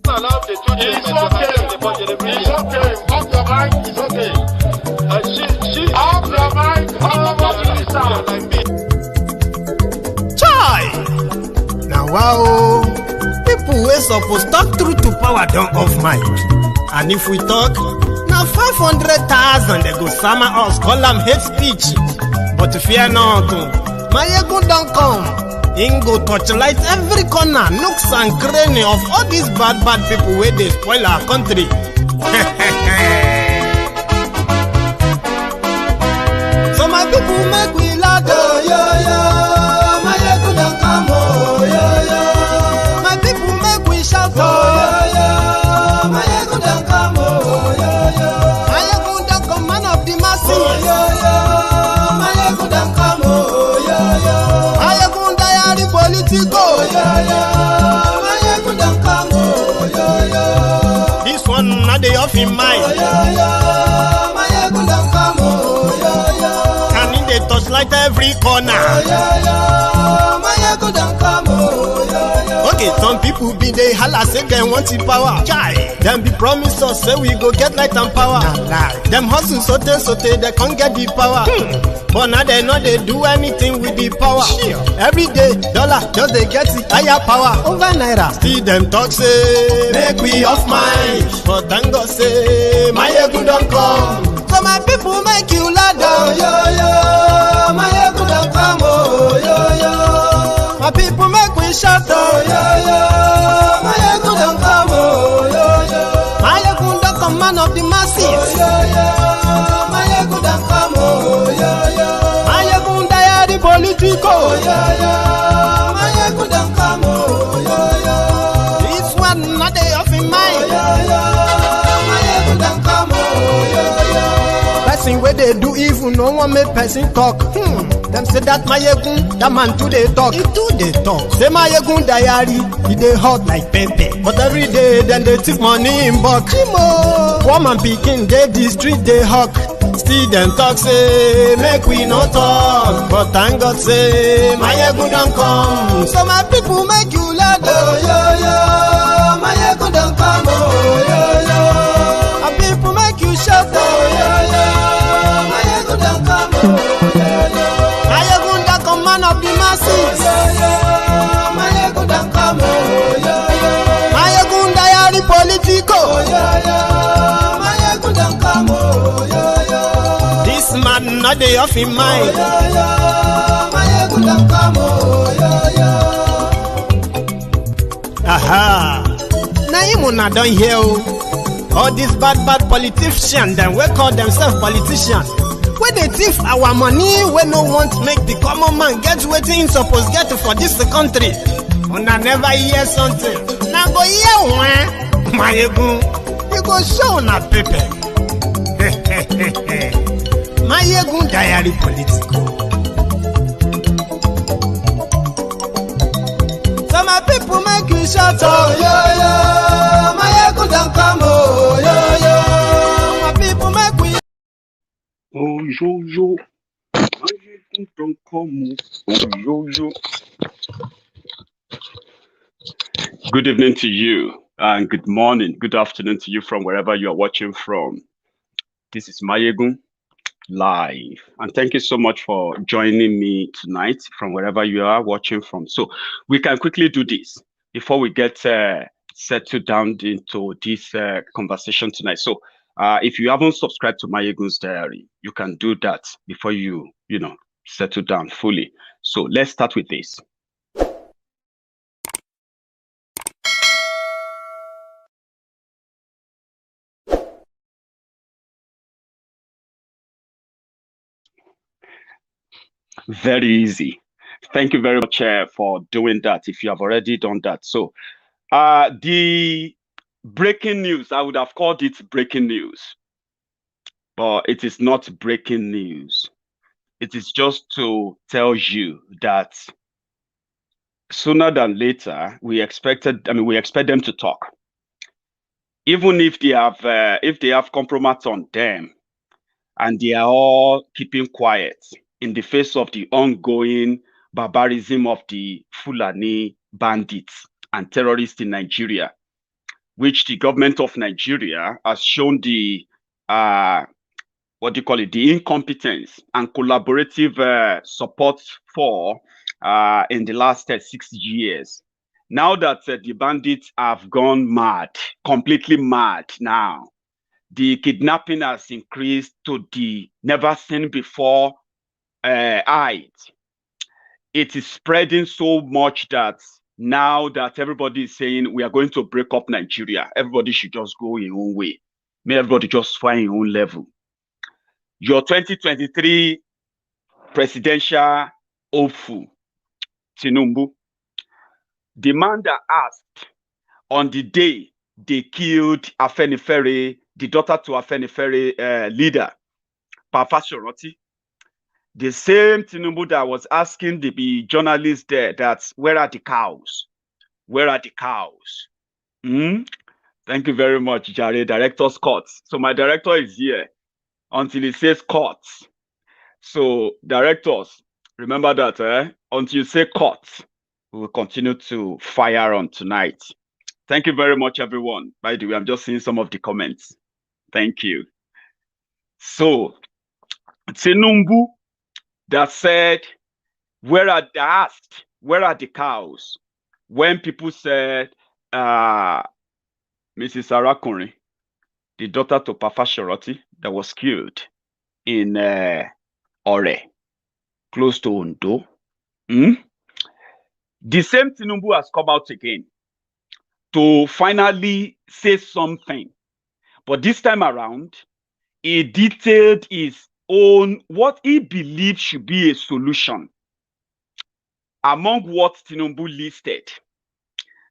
allow the children. It's okay. It's okay. Off your mic. It's okay. Off your mic. Chai! Now wow, people wey suppose talk truth to power don't off mic. And if we talk, now 500,000 they go summer us, call them hate speech. But fear not, Maiyegun don't come. Him go torchlight every corner, nooks and cranny of all these bad people where they spoil our country. So my people make we laugh, oh, yo. Maiyegun don't come, oh, yo. My people make we shout, oh, yo. Maiyegun don't come, oh, yo. Maiyegun don't come, man of the masses, oh, yo. Maiyegun don't come, oh, yo. Maiyegun diary Politico, yo. Maiyegun don't come, oh, yo. This one not the off in mind, oh, yo. Maiyegun don't come, oh, yo. Can in the touchlight every corner, oh, yo. Maiyegun don't come, oh, yo. Okay, some people be they holla say they want the power. Chai, them be promise us say we go get light and power. Nah. Them hustle sote they can't get the power. But now they know they do anything with the power. Sure. Every day, dollar just they get the higher power over naira. See them talk say make we off mind. But thank God say Maiyegun don't come. So my people make you loud, oh, yo yo. Maiyegun don't come, oh, yo yo. My people make we shout, oh, yo yo. Maiyegun don't come, oh, yo yo. Maiyegun don't come, man of the masses, oh, yo yo. Maiyegun don't come, oh, yo yo. Maiyegun diary Politico, oh, yo yo. Maiyegun don't come, oh, yo yo. This one not they off in mind, oh, yo yo. Maiyegun don't come, oh, yo yo. Person where they do evil, no one make person talk. Them say that Maiyegun, that man too they talk. He too they talk. Say Maiyegun diary, he they hot like pepper. But every day then they take money in bulk. Poor man picking, they the street they hawk. Still them talk say make we no talk. But thank God say Maiyegun don't come. So my people make you loud, oh yo yo. Maiyegun don't come, oh yo yo. My people make you shout, oh yo yo. Maiyegun don't come, oh yo yo. Maiyegun don't come, man of the masses, oh yo yo. Maiyegun don't come, oh yo yo. Maiyegun diary Politico, oh yo yo. Maiyegun don't come, oh yo yo. This man not the off in mind, oh yo yo. Maiyegun don't come, oh yo yo. Aha. Now you not done here. All these bad politicians, them we call themselves politicians. When they thief our money, we no want to make the common man get waiting supposed get for this country. Una never hear something. Now go hear one. Maiyegun, you go show na paper. Maiyegun diary Politico. So my people make you shout, oh yo yo. Maiyegun don't come, oh yo yo. My people make we. Oh yo yo, Maiyegun don't come. Oh yo yo. Good evening to you, and good morning, good afternoon to you from wherever you are watching from. This is Maiyegun live, and thank you so much for joining me tonight from wherever you are watching from. So we can quickly do this before we get settled down into this conversation tonight. So if you haven't subscribed to Maiyegun's diary, you can do that before you settle down fully. So let's start with this. Very easy. Thank you very much for doing that if you have already done that. So the breaking news, I would have called it breaking news, but it is not breaking news. It is just to tell you that sooner than later, we expect them to talk. Even if they have compromise on them and they are all keeping quiet in the face of the ongoing barbarism of the Fulani bandits and terrorists in Nigeria, which the government of Nigeria has shown the the incompetence and collaborative support for in the last 6 years. Now that the bandits have gone mad, completely mad now, the kidnapping has increased to the never seen before height. It is spreading so much that now that everybody is saying we are going to break up Nigeria, everybody should just go in own way. May everybody just find your own level. Your 2023 presidential hopeful, Tinubu, the man that asked on the day they killed Afenifere, the daughter to Afenifere leader, Papa Shoroti, the same Tinubu that was asking the journalists there that where are the cows? Where are the cows? Thank you very much, Jare, Director Scott. So my director is here until he says cut. So directors, remember that until you say cut, we will continue to fire on tonight. Thank you very much, everyone. By the way, I'm just seeing some of the comments. Thank you. So Tinubu that said, where are the cows? When people said, Mrs. Arakunri, the daughter to Papa Shoroti, that was killed in Ore, close to Ondo. The same Tinubu has come out again to finally say something. But this time around, he detailed his own, what he believed should be a solution. Among what Tinubu listed,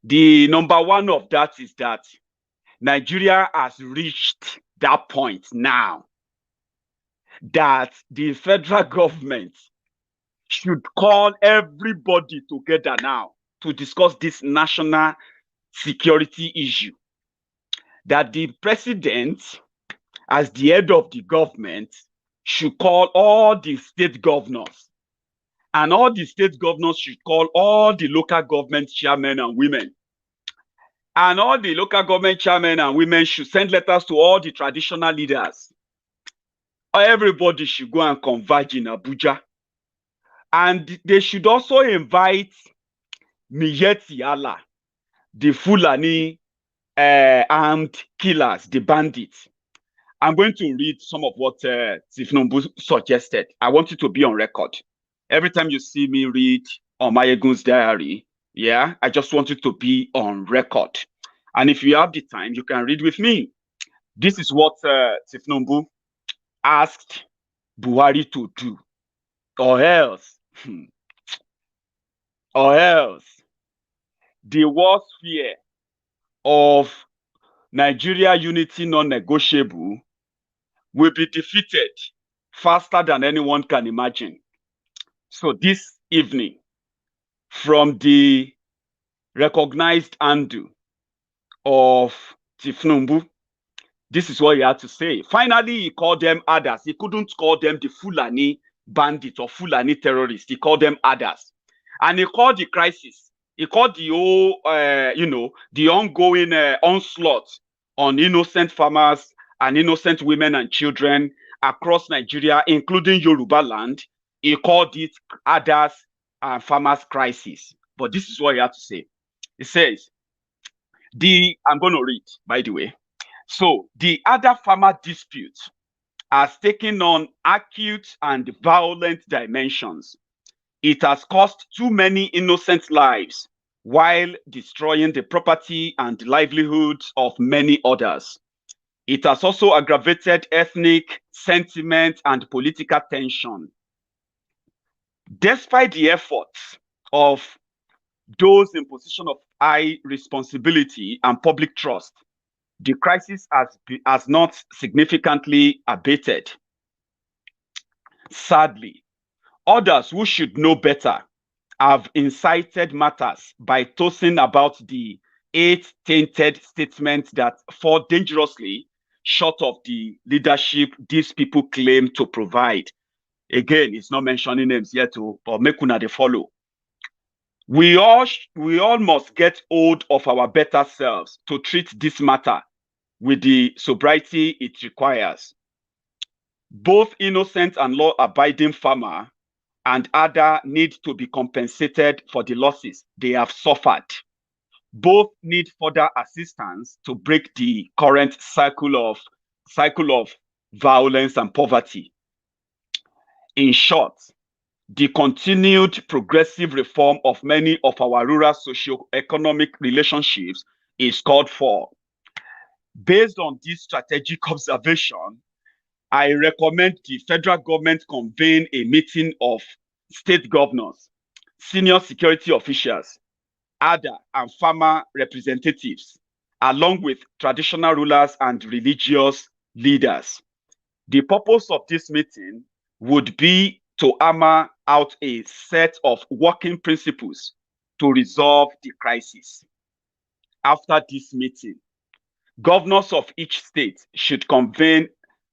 the number one of that is that Nigeria has reached that point now that the federal government should call everybody together now to discuss this national security issue. That the president, as the head of the government, should call all the state governors, and all the state governors should call all the local government chairmen and women. And all the local government chairmen and women should send letters to all the traditional leaders. Everybody should go and converge in Abuja. And they should also invite Miyeti Allah, the Fulani armed killers, the bandits. I'm going to read some of what Tinubu suggested. I want you to be on record. Every time you see me read on Maiyegun's diary, I just want you to be on record. And if you have the time, you can read with me. This is what Tinubu asked Buhari to do. Or else, the worst fear of Nigeria unity non-negotiable will be defeated faster than anyone can imagine. So this evening, from the recognized handle of Tinubu, this is what he had to say. Finally, he called them others. He couldn't call them the Fulani Bandits or Fulani terrorists. He called them others. And he called the crisis. He called the whole, the ongoing onslaught on innocent farmers and innocent women and children across Nigeria, including Yoruba land. He called it others and farmers crisis. But this is what he had to say. He says, I'm going to read, by the way. So the other farmer dispute has taken on acute and violent dimensions. It has cost too many innocent lives while destroying the property and livelihoods of many others. It has also aggravated ethnic sentiment and political tension. Despite the efforts of those in position of high responsibility and public trust, the crisis has not significantly abated. Sadly, others who should know better have incited matters by tossing about the 8 tainted statements that fall dangerously short of the leadership these people claim to provide. Again, it's not mentioning names yet, but make una dey follow. We all must get hold of our better selves to treat this matter with the sobriety it requires. Both innocent and law-abiding farmer and other need to be compensated for the losses they have suffered. Both need further assistance to break the current cycle of violence and poverty. In short, the continued progressive reform of many of our rural socio-economic relationships is called for. Based on this strategic observation, I recommend the federal government convene a meeting of state governors, senior security officials, other and farmer representatives, along with traditional rulers and religious leaders. The purpose of this meeting would be to hammer out a set of working principles to resolve the crisis. After this meeting, governors of each state should convene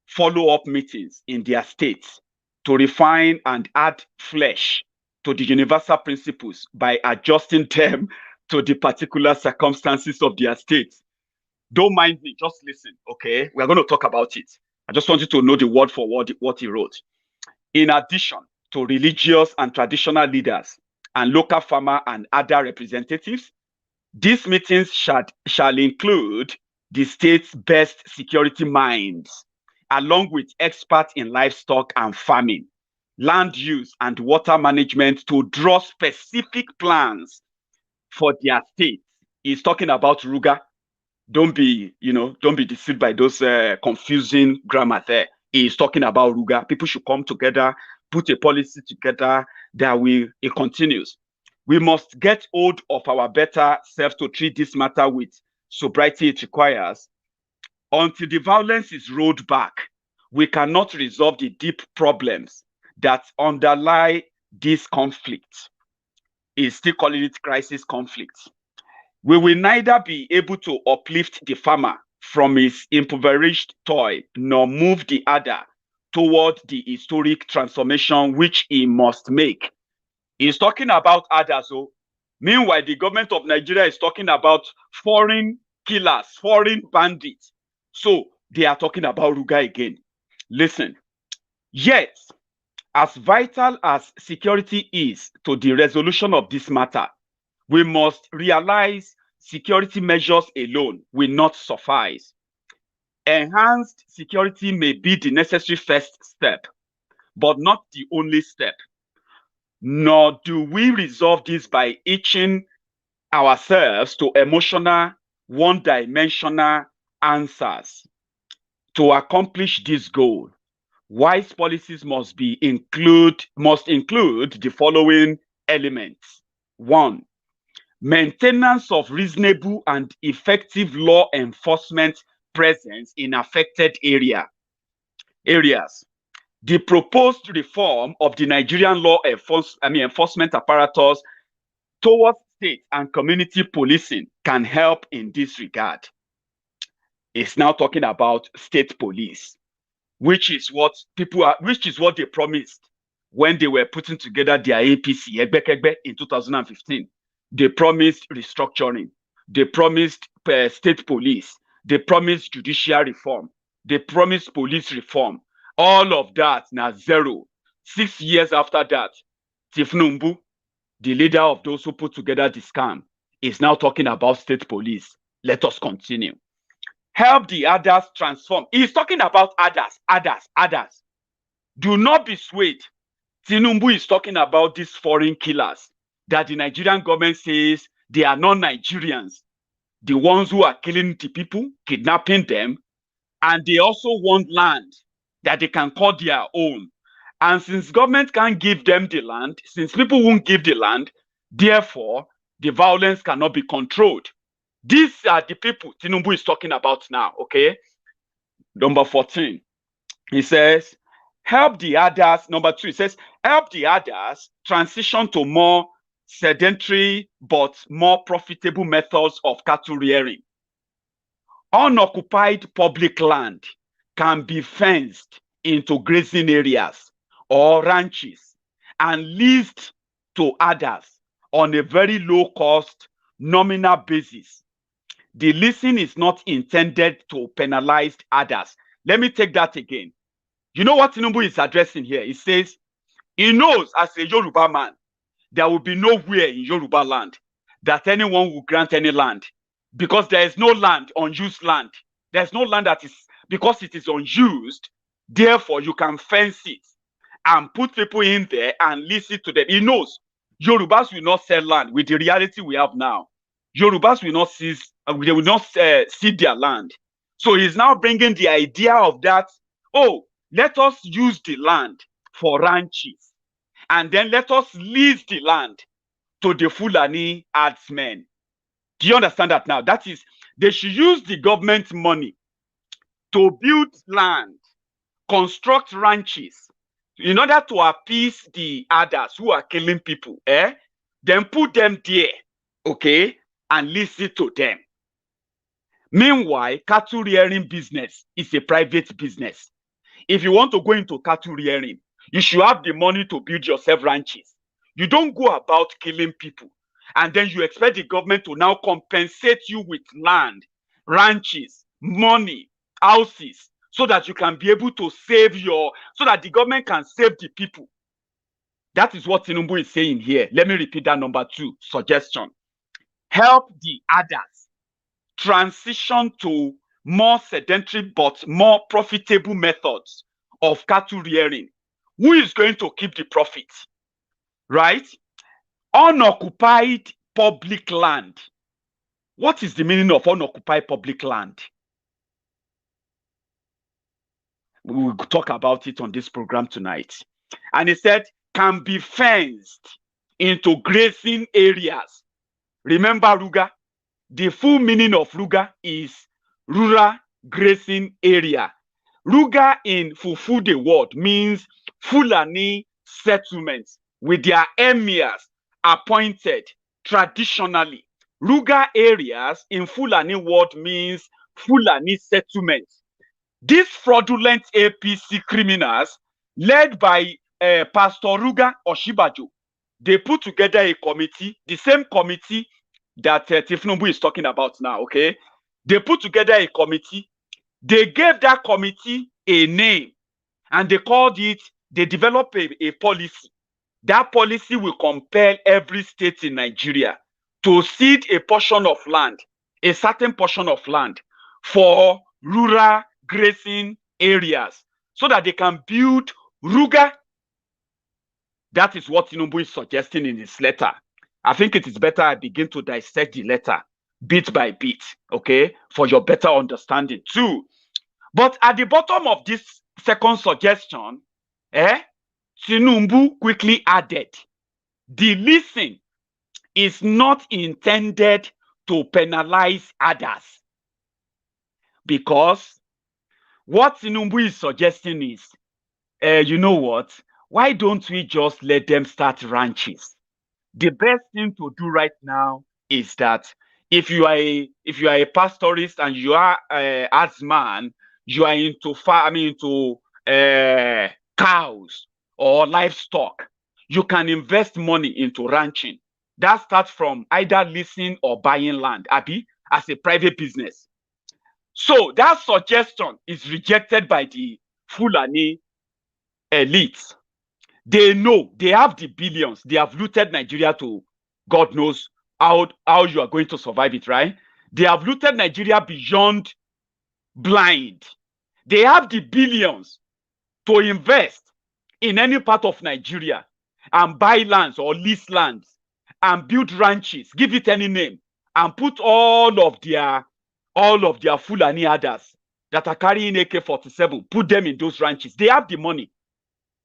follow-up meetings in their states to refine and add flesh to the universal principles by adjusting them to the particular circumstances of their states. Don't mind me, just listen, okay? We're going to talk about it. I just want you to know the word for word what he wrote. In addition to religious and traditional leaders and local farmer and other representatives, these meetings shall include the state's best security minds, along with experts in livestock and farming, land use and water management to draw specific plans for their state. He's talking about Ruga. Don't be deceived by those confusing grammar there. He's talking about Ruga. People should come together, put a policy together it continues. We must get hold of our better self to treat this matter with sobriety it requires. Until the violence is rolled back, we cannot resolve the deep problems that underlie this conflict. He's still calling it crisis conflict. We will neither be able to uplift the farmer from his impoverished toil nor move the other toward the historic transformation which he must make. He's talking about others. So, meanwhile, the government of Nigeria is talking about foreign killers, foreign bandits. So they are talking about Ruga again. Listen, yet, as vital as security is to the resolution of this matter, we must realize security measures alone will not suffice. Enhanced security may be the necessary first step, but not the only step. Nor do we resolve this by itching ourselves to emotional, one-dimensional answers. To accomplish this goal, wise policies must include the following elements. 1. Maintenance of reasonable and effective law enforcement presence in affected areas. The proposed reform of the Nigerian law enforcement apparatus towards state and community policing can help in this regard. It's now talking about state police, which is what they promised when they were putting together their APC in 2015. They promised restructuring. They promised state police. They promised judicial reform. They promised police reform. All of that now zero. 6 years after that, Tinubu, the leader of those who put together the scam, is now talking about state police. Let us continue. Help the others transform. He's talking about others. Do not be swayed. Tinubu is talking about these foreign killers that the Nigerian government says they are not Nigerians. The ones who are killing the people, kidnapping them, and they also want land that they can call their own. And since government can't give them the land, since people won't give the land, therefore, the violence cannot be controlled. These are the people Tinubu is talking about now, okay? Number 14, he says, help the others. Number 2, he says, help the others transition to more sedentary but more profitable methods of cattle rearing. Unoccupied public land can be fenced into grazing areas or ranches and leased to others on a very low cost, nominal basis. The leasing is not intended to penalize others. Let me take that again. You know what Tinubu is addressing here? He says he knows as a Yoruba man, there will be nowhere in Yoruba land that anyone will grant any land, because there is no land, unused land. There's no land that is, because it is unused, therefore you can fence it and put people in there and lease it to them. He knows Yorubas will not sell land with the reality we have now. Yorubas will not seize, they will not cede their land. So he's now bringing the idea of that, oh, let us use the land for ranches, and then let us lease the land to the Fulani herdsmen. Do you understand that now? That is, they should use the government money to build land, construct ranches, in order to appease the others who are killing people, then put them there, okay, and listen to them. Meanwhile, cattle rearing business is a private business. If you want to go into cattle rearing, you should have the money to build yourself ranches. You don't go about killing people and then you expect the government to now compensate you with land, ranches, money, houses, so that you can be able to save so that the government can save the people. That is what Tinubu is saying here. Let me repeat that number 2 suggestion. Help the others transition to more sedentary but more profitable methods of cattle rearing. Who is going to keep the profit? Right? Unoccupied public land. What is the meaning of unoccupied public land? We will talk about it on this program tonight. And he said, can be fenced into grazing areas. Remember Ruga? The full meaning of Ruga is rural grazing area. Ruga in Fufude word means Fulani settlements with their emirs appointed traditionally. Ruga areas in Fulani word means Fulani settlements. These fraudulent APC criminals, led by Pastor Ruga Oshibajo, they put together a committee, the same committee that Tinubu is talking about now, okay? They put together a committee. They gave that committee a name, and they called it, they developed a policy. That policy will compel every state in Nigeria to cede a portion of land, a certain portion of land, for rural grazing areas, so that they can build Ruga. That is what Tinubu is suggesting in his letter. I think it is better I begin to dissect the letter bit by bit, okay, for your better understanding too. But at the bottom of this second suggestion, Tinubu quickly added, the leasing is not intended to penalize others. Because what Tinubu is suggesting is, you know what? Why don't we just let them start ranches? The best thing to do right now is that if you are a pastorist and you are as man, you are into cows or livestock, you can invest money into ranching. That starts from either leasing or buying land, Abi, as a private business. So that suggestion is rejected by the Fulani elites. They know, they have the billions. They have looted Nigeria to God knows how you are going to survive it, right? They have looted Nigeria beyond blind. They have the billions to invest in any part of Nigeria and buy lands or lease lands and build ranches, give it any name, and put all of their Fulani others that are carrying AK-47, put them in those ranches. They have the money.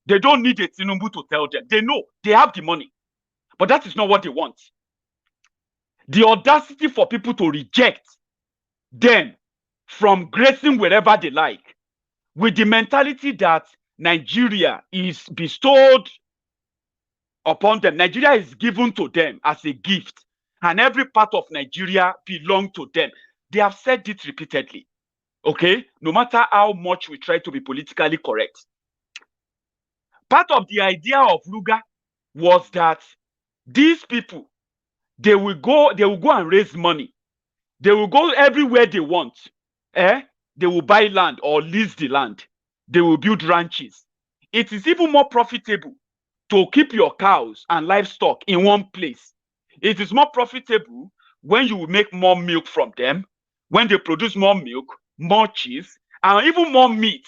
They don't need a Tinubu to tell them. They know they have the money. But that is not what they want. The audacity for people to reject them from grazing wherever they like, with the mentality that Nigeria is bestowed upon them. Nigeria is given to them as a gift, and every part of Nigeria belongs to them. They have said it repeatedly, okay? No matter how much we try to be politically correct. Part of the idea of Ruga was that these people, They will go and raise money. They will go everywhere they want. They will buy land or lease the land. They will build ranches. It is even more profitable to keep your cows and livestock in one place. It is more profitable when you will make more milk from them, when they produce more milk, more cheese, and even more meat.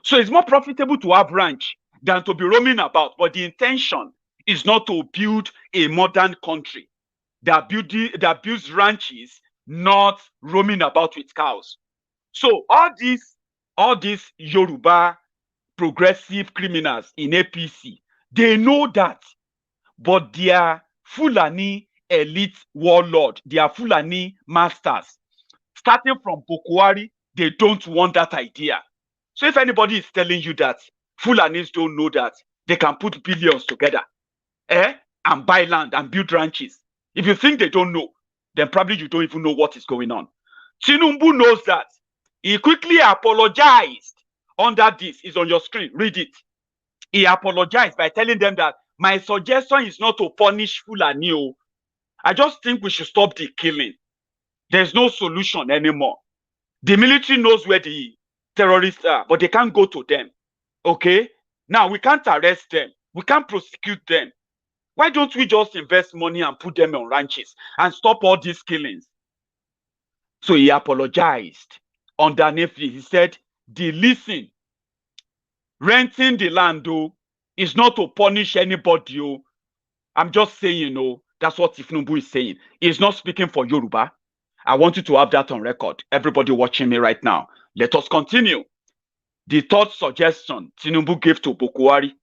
So it's more profitable to have ranch than to be roaming about. But the intention is not to build a modern country that builds ranches, not roaming about with cows. So all these Yoruba progressive criminals in APC, they know that, but their Fulani elite warlord, their Fulani masters, starting from Buhari, they don't want that idea. So if anybody is telling you that Fulanis don't know that they can put billions together, and buy land and build ranches, if you think they don't know, then probably you don't even know what is going on. Tinubu knows that. He quickly apologized under this. It's on your screen. Read it. He apologized by telling them that my suggestion is not to punish Fulani. I just think we should stop the killing. There's no solution anymore. The military knows where the terrorists are, but they can't go to them. Okay? Now, we can't arrest them. We can't prosecute them. Why don't we just invest money and put them on ranches and stop all these killings? So he apologized. Underneath it, he said, the leasing, renting the land, is not to punish anybody. I'm just saying, that's what Tinubu is saying. He's not speaking for Yoruba. I want you to have that on record. Everybody watching me right now. Let us continue. The third suggestion Tinubu gave to Buhari: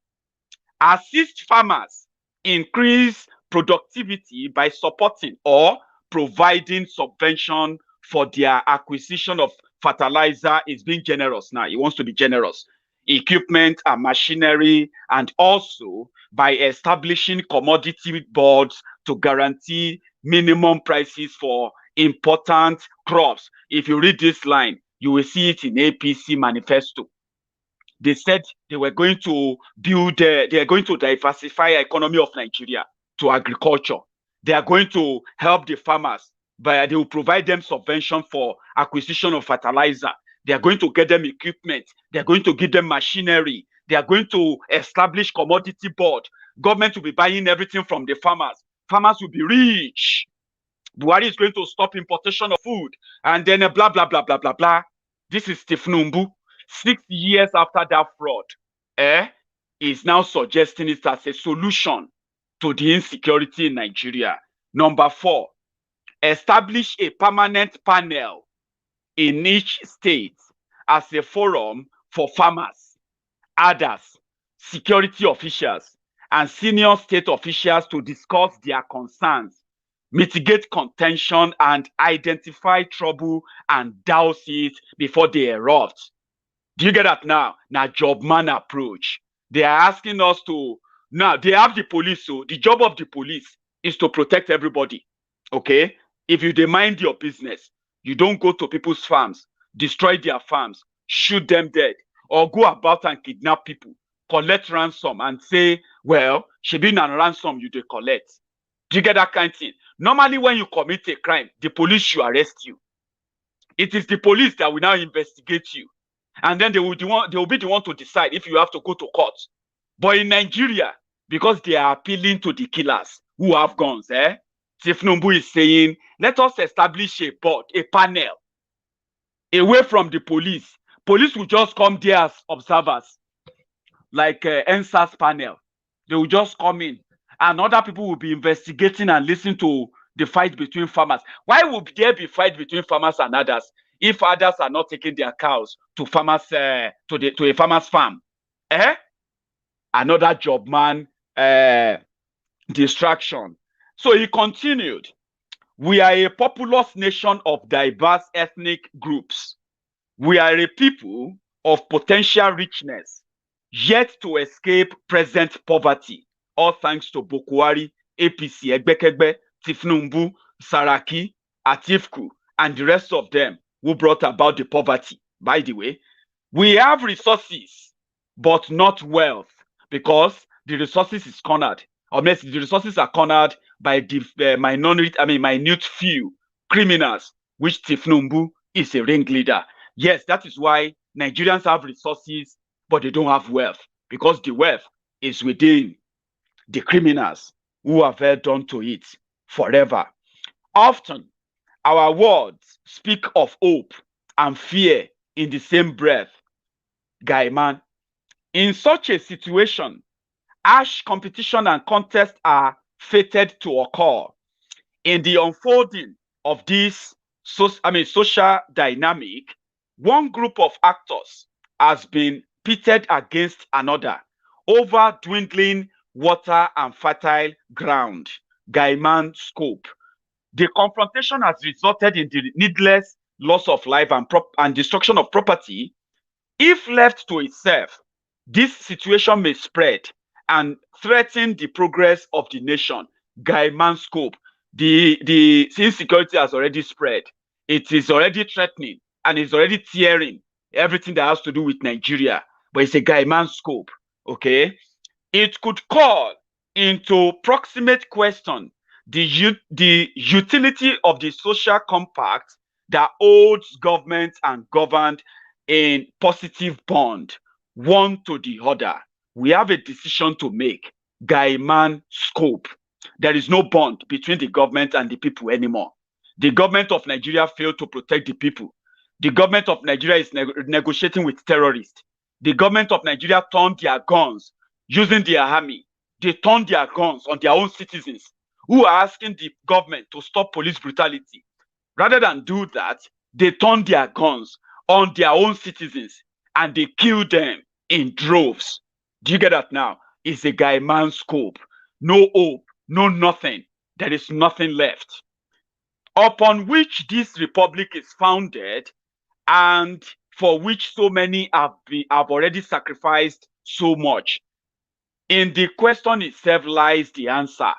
assist farmers increase productivity by supporting or providing subvention for their acquisition of fertilizer. Is being generous now. He wants to be generous. Equipment and machinery, and also by establishing commodity boards to guarantee minimum prices for important crops. If you read this line, you will see it in APC manifesto. They said they were going to build, they are going to diversify the economy of Nigeria to agriculture. They are going to help the farmers, but they will provide them subvention for acquisition of fertilizer. They are going to get them equipment. They are going to give them machinery. They are going to establish commodity board. Government will be buying everything from the farmers. Farmers will be rich. Buhari is going to stop importation of food. And then blah, blah, blah, blah, blah, blah. This is Tinubu. 6 years after that fraud, is now suggesting it as a solution to the insecurity in Nigeria. Number 4, establish a permanent panel in each state as a forum for farmers, others, security officials, and senior state officials to discuss their concerns, mitigate contention, and identify trouble and douse it before they erupt. Do you get that now? Now, job man approach. They are asking us to, now they have the police, so the job of the police is to protect everybody. Okay? If you mind your business, you don't go to people's farms, destroy their farms, shoot them dead, or go about and kidnap people, collect ransom and say, well, she been on ransom you they collect. Do you get that kind of thing? Normally, when you commit a crime, the police should arrest you. It is the police that will now investigate you. And then they will be the one to decide if you have to go to court. But in Nigeria, because they are appealing to the killers who have guns, Tinubu is saying, let us establish a board, a panel, away from the police. Police will just come there as observers, like NSAS panel. They will just come in, and other people will be investigating and listening to the fight between farmers. Why would there be fight between farmers and others if others are not taking their cows to farmers to a farmer's farm? Another job man distraction. So he continued, we are a populous nation of diverse ethnic groups. We are a people of potential richness, yet to escape present poverty, all thanks to Buhari, APC, Egbekegbe, Tinubu, Saraki, Atifku, and the rest of them who brought about the poverty. By the way, we have resources, but not wealth, because the resources is cornered unless the resources are cornered by the minute few criminals, which Tinubu is a ringleader. Yes, that is why Nigerians have resources, but they don't have wealth, because the wealth is within the criminals who have held on to it forever. Often, our words speak of hope and fear in the same breath. Guy man, in such a situation, harsh competition and contest are fated to occur. In the unfolding of this social dynamic, one group of actors has been pitted against another over dwindling water and fertile ground. Gaiman scope. The confrontation has resulted in the needless loss of life and destruction of property. If left to itself, this situation may spread and threaten the progress of the nation. Gaiman scope. The insecurity has already spread. It is already threatening and it's already tearing everything that has to do with Nigeria. But it's a Gaiman scope. Okay, it could call into proximate question the utility of the social compact that holds government and governed in positive bond, one to the other. We have a decision to make. Gaiman scope. There is no bond between the government and the people anymore. The government of Nigeria failed to protect the people. The government of Nigeria is negotiating with terrorists. The government of Nigeria turned their guns using their army. They turned their guns on their own citizens who are asking the government to stop police brutality. Rather than do that, they turned their guns on their own citizens and they killed them in droves. Do you get that now? It's a Gaiman scope. No hope, no nothing. There is nothing left. Upon which this republic is founded and for which so many have already sacrificed so much. In the question itself lies the answer.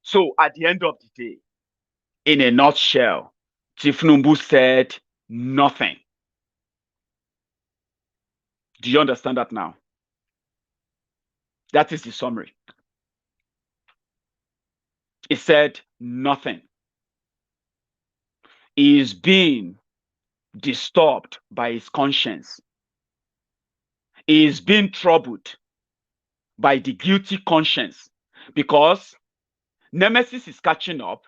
So at the end of the day, in a nutshell, Tinubu said nothing. Do you understand that now? That is the summary. He said nothing. He is being disturbed by his conscience. He is being troubled by the guilty conscience because nemesis is catching up.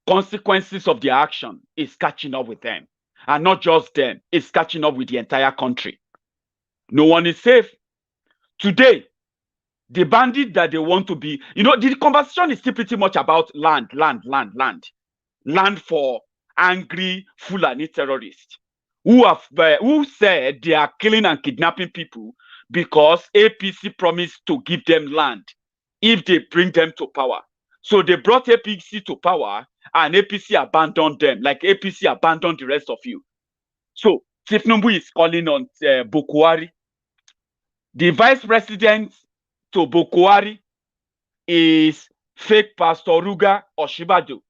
Consequences of their action is catching up with them. And not just them, it's catching up with the entire country. No one is safe. Today, the bandit that they want to be, the conversation is still pretty much about land for angry Fulani terrorists who said they are killing and kidnapping people because APC promised to give them land if they bring them to power. So they brought APC to power and APC abandoned them, like APC abandoned the rest of you. So Tinubu is calling on Buhari. The vice president to Buhari is fake Pastor Ruga Oshibado.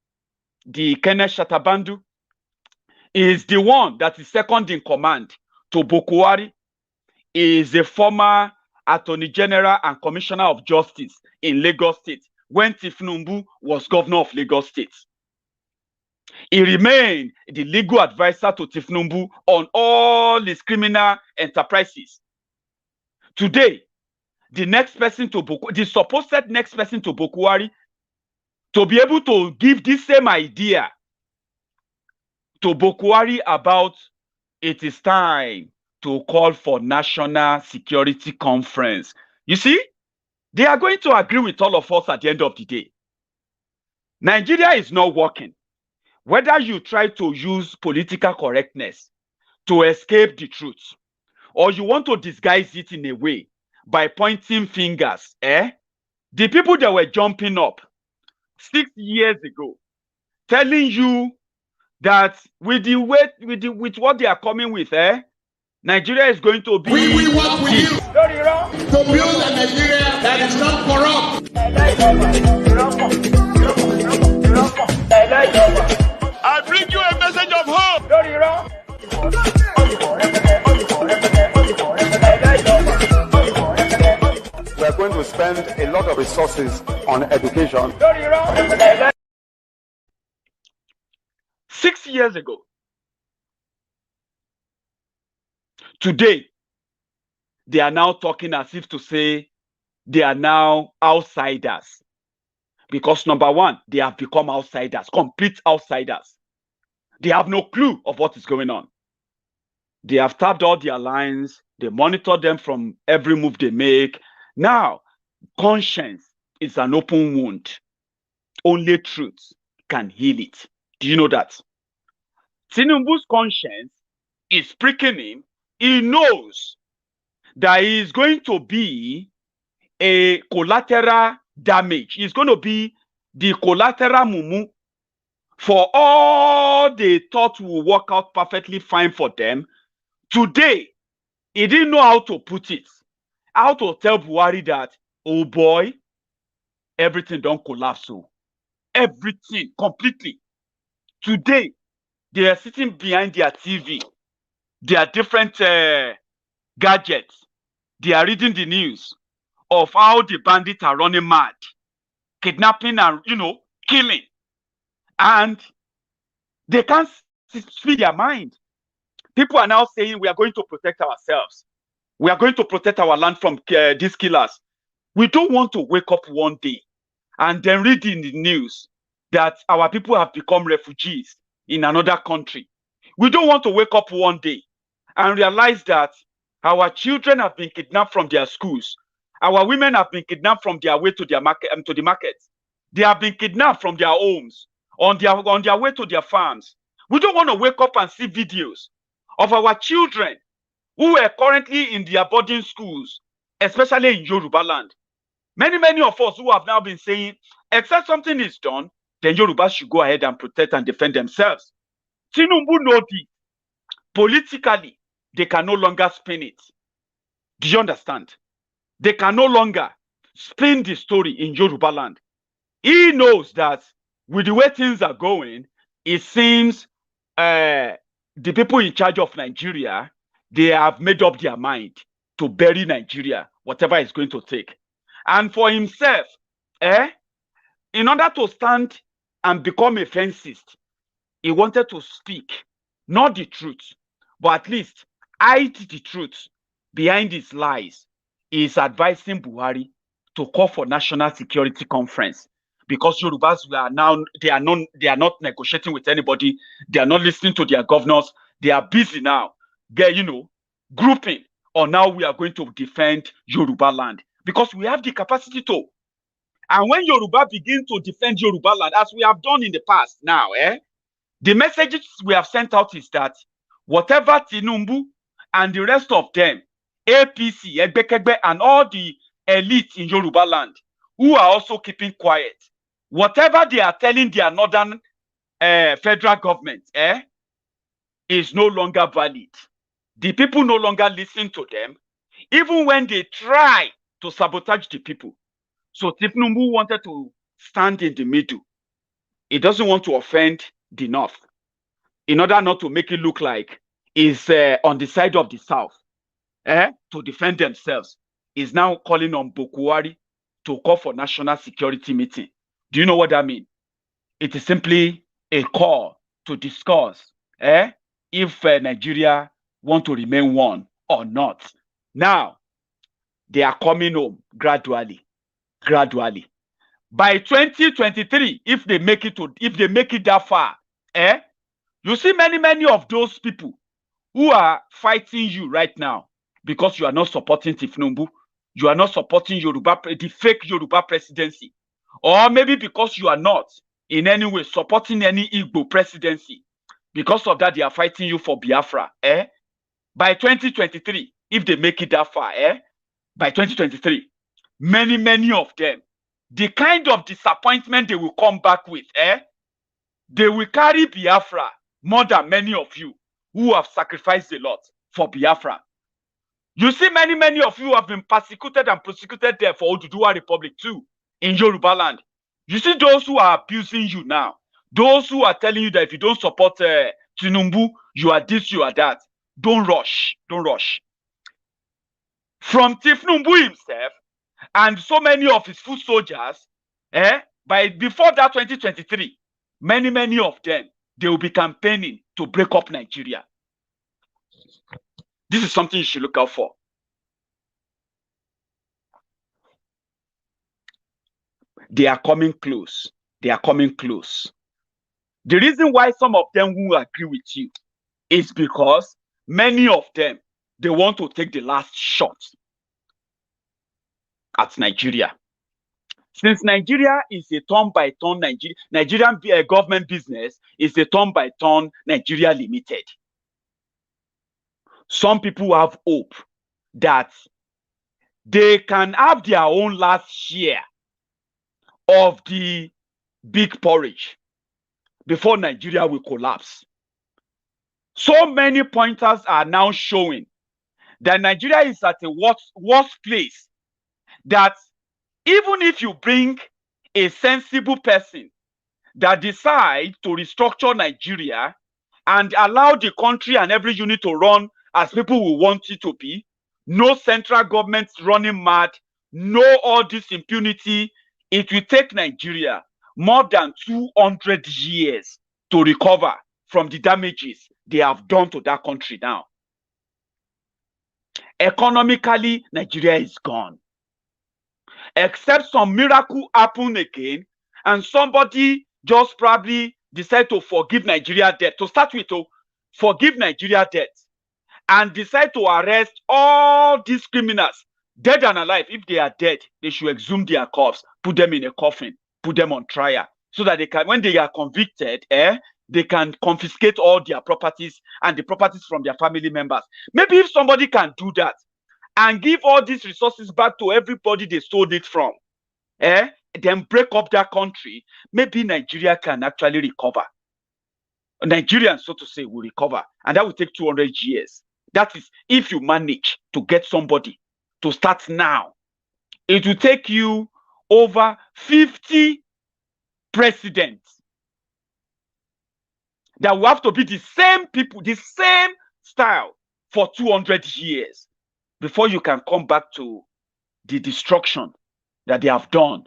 The Kenneth Shatabandu is the one that is second in command to Buhari. Is a former Attorney General and Commissioner of Justice in Lagos State when Tinubu was governor of Lagos State. He remained the legal advisor to Tinubu on all his criminal enterprises. Today, the supposed next person to Buhari, to be able to give this same idea to Buhari about it is time to call for national security conference. You see, they are going to agree with all of us at the end of the day. Nigeria is not working. Whether you try to use political correctness to escape the truth, or you want to disguise it in a way by pointing fingers, the people that were jumping up 6 years ago, telling you that with what they are coming with, Nigeria is going to be. We work with you to build a Nigeria that is not corrupt. I bring you a message of hope. We are going to spend spend a lot of resources on education. 6 years ago, today, they are now talking as if to say they are now outsiders. Because number one, they have become outsiders, complete outsiders. They have no clue of what is going on. They have tapped all their lines. They monitor them from every move they make. Now, conscience is an open wound. Only truth can heal it. Do you know that? Tinubu's conscience is pricking him. He knows that he is going to be a collateral damage. It's going to be the collateral mumu for all they thought will work out perfectly fine for them. Today, he didn't know how to put it, how to tell Buhari that, oh boy, everything don't collapse. So everything completely. Today, they are sitting behind their TV, their different gadgets. They are reading the news of how the bandits are running mad, kidnapping and, killing. And they can't speak their mind. People are now saying we are going to protect ourselves. We are going to protect our land from these killers. We don't want to wake up one day and then read in the news that our people have become refugees in another country. We don't want to wake up one day and realize that our children have been kidnapped from their schools. Our women have been kidnapped from their way to their market, to the markets. They have been kidnapped from their homes, on their way to their farms. We don't want to wake up and see videos of our children who are currently in their boarding schools, especially in Yoruba land. Many of us who have now been saying, except something is done, then Yoruba should go ahead and protect and defend themselves. Tinubu knows this. Politically, they can no longer spin it. Do you understand? They can no longer spin the story in Yoruba land. He knows that with the way things are going, it seems the people in charge of Nigeria, they have made up their mind to bury Nigeria, whatever it's going to take. And for himself, in order to stand and become a fencist, he wanted to speak, not the truth, but at least hide the truth behind his lies. He is advising Buhari to call for national security conference because Yorubas they are not negotiating with anybody. They are not listening to their governors. They are busy now, grouping on how we are going to defend Yoruba land because we have the capacity to. And when Yoruba begin to defend Yoruba land, as we have done in the past now, the messages we have sent out is that whatever Tinubu and the rest of them, APC, Egbekegbe, and all the elites in Yoruba land who are also keeping quiet, whatever they are telling their northern federal government is no longer valid. The people no longer listen to them, even when they try to sabotage the people. So Tinubu wanted to stand in the middle. He doesn't want to offend the North in order not to make it look like he's on the side of the South to defend themselves. He's now calling on Buhari to call for national security meeting. Do you know what that means? It is simply a call to discuss if Nigeria want to remain one or not. Now, they are coming home gradually. By 2023, if they make it that far, you see many of those people who are fighting you right now because you are not supporting Tinubu, you are not supporting the fake Yoruba presidency, or maybe because you are not in any way supporting any Igbo presidency. Because of that, they are fighting you for Biafra. By 2023, if they make it that far, by 2023, many of them, the kind of disappointment they will come back with, they will carry Biafra more than many of you who have sacrificed a lot for Biafra. You see, many of you have been persecuted and prosecuted there for Oduduwa Republic too, in Yoruba land. You see those who are abusing you now, those who are telling you that if you don't support Tinubu, you are this, you are that. Don't rush. From Tinubu himself, and so many of his foot soldiers, before that 2023, many of them, they will be campaigning to break up Nigeria. This is something you should look out for. They are coming close. They are coming close. The reason why some of them will agree with you is because many of them, they want to take the last shot at Nigeria. Since Nigeria is a turn-by-turn Nigerian government business is a turn-by-turn Nigeria Limited. Some people have hope that they can have their own last share of the big porridge before Nigeria will collapse. So many pointers are now showing that Nigeria is at a worse place, that even if you bring a sensible person that decides to restructure Nigeria and allow the country and every unit to run as people will want it to be, no central government running mad, no all this impunity, it will take Nigeria more than 200 years to recover from the damages they have done to that country now. Economically, Nigeria is gone. Except some miracle happen again, and somebody just probably decide to forgive Nigeria debt. To start with, to forgive Nigeria debt and decide to arrest all these criminals, dead and alive. If they are dead, they should exhume their corpse, put them in a coffin, put them on trial, so that they can, when they are convicted, they can confiscate all their properties and the properties from their family members. Maybe if somebody can do that and give all these resources back to everybody they stole it from, then break up that country, maybe Nigeria can actually recover. Nigerians, so to say, will recover, and that will take 200 years. That is, if you manage to get somebody to start now. It will take you over 50 presidents that will have to be the same people, the same style for 200 years before you can come back to the destruction that they have done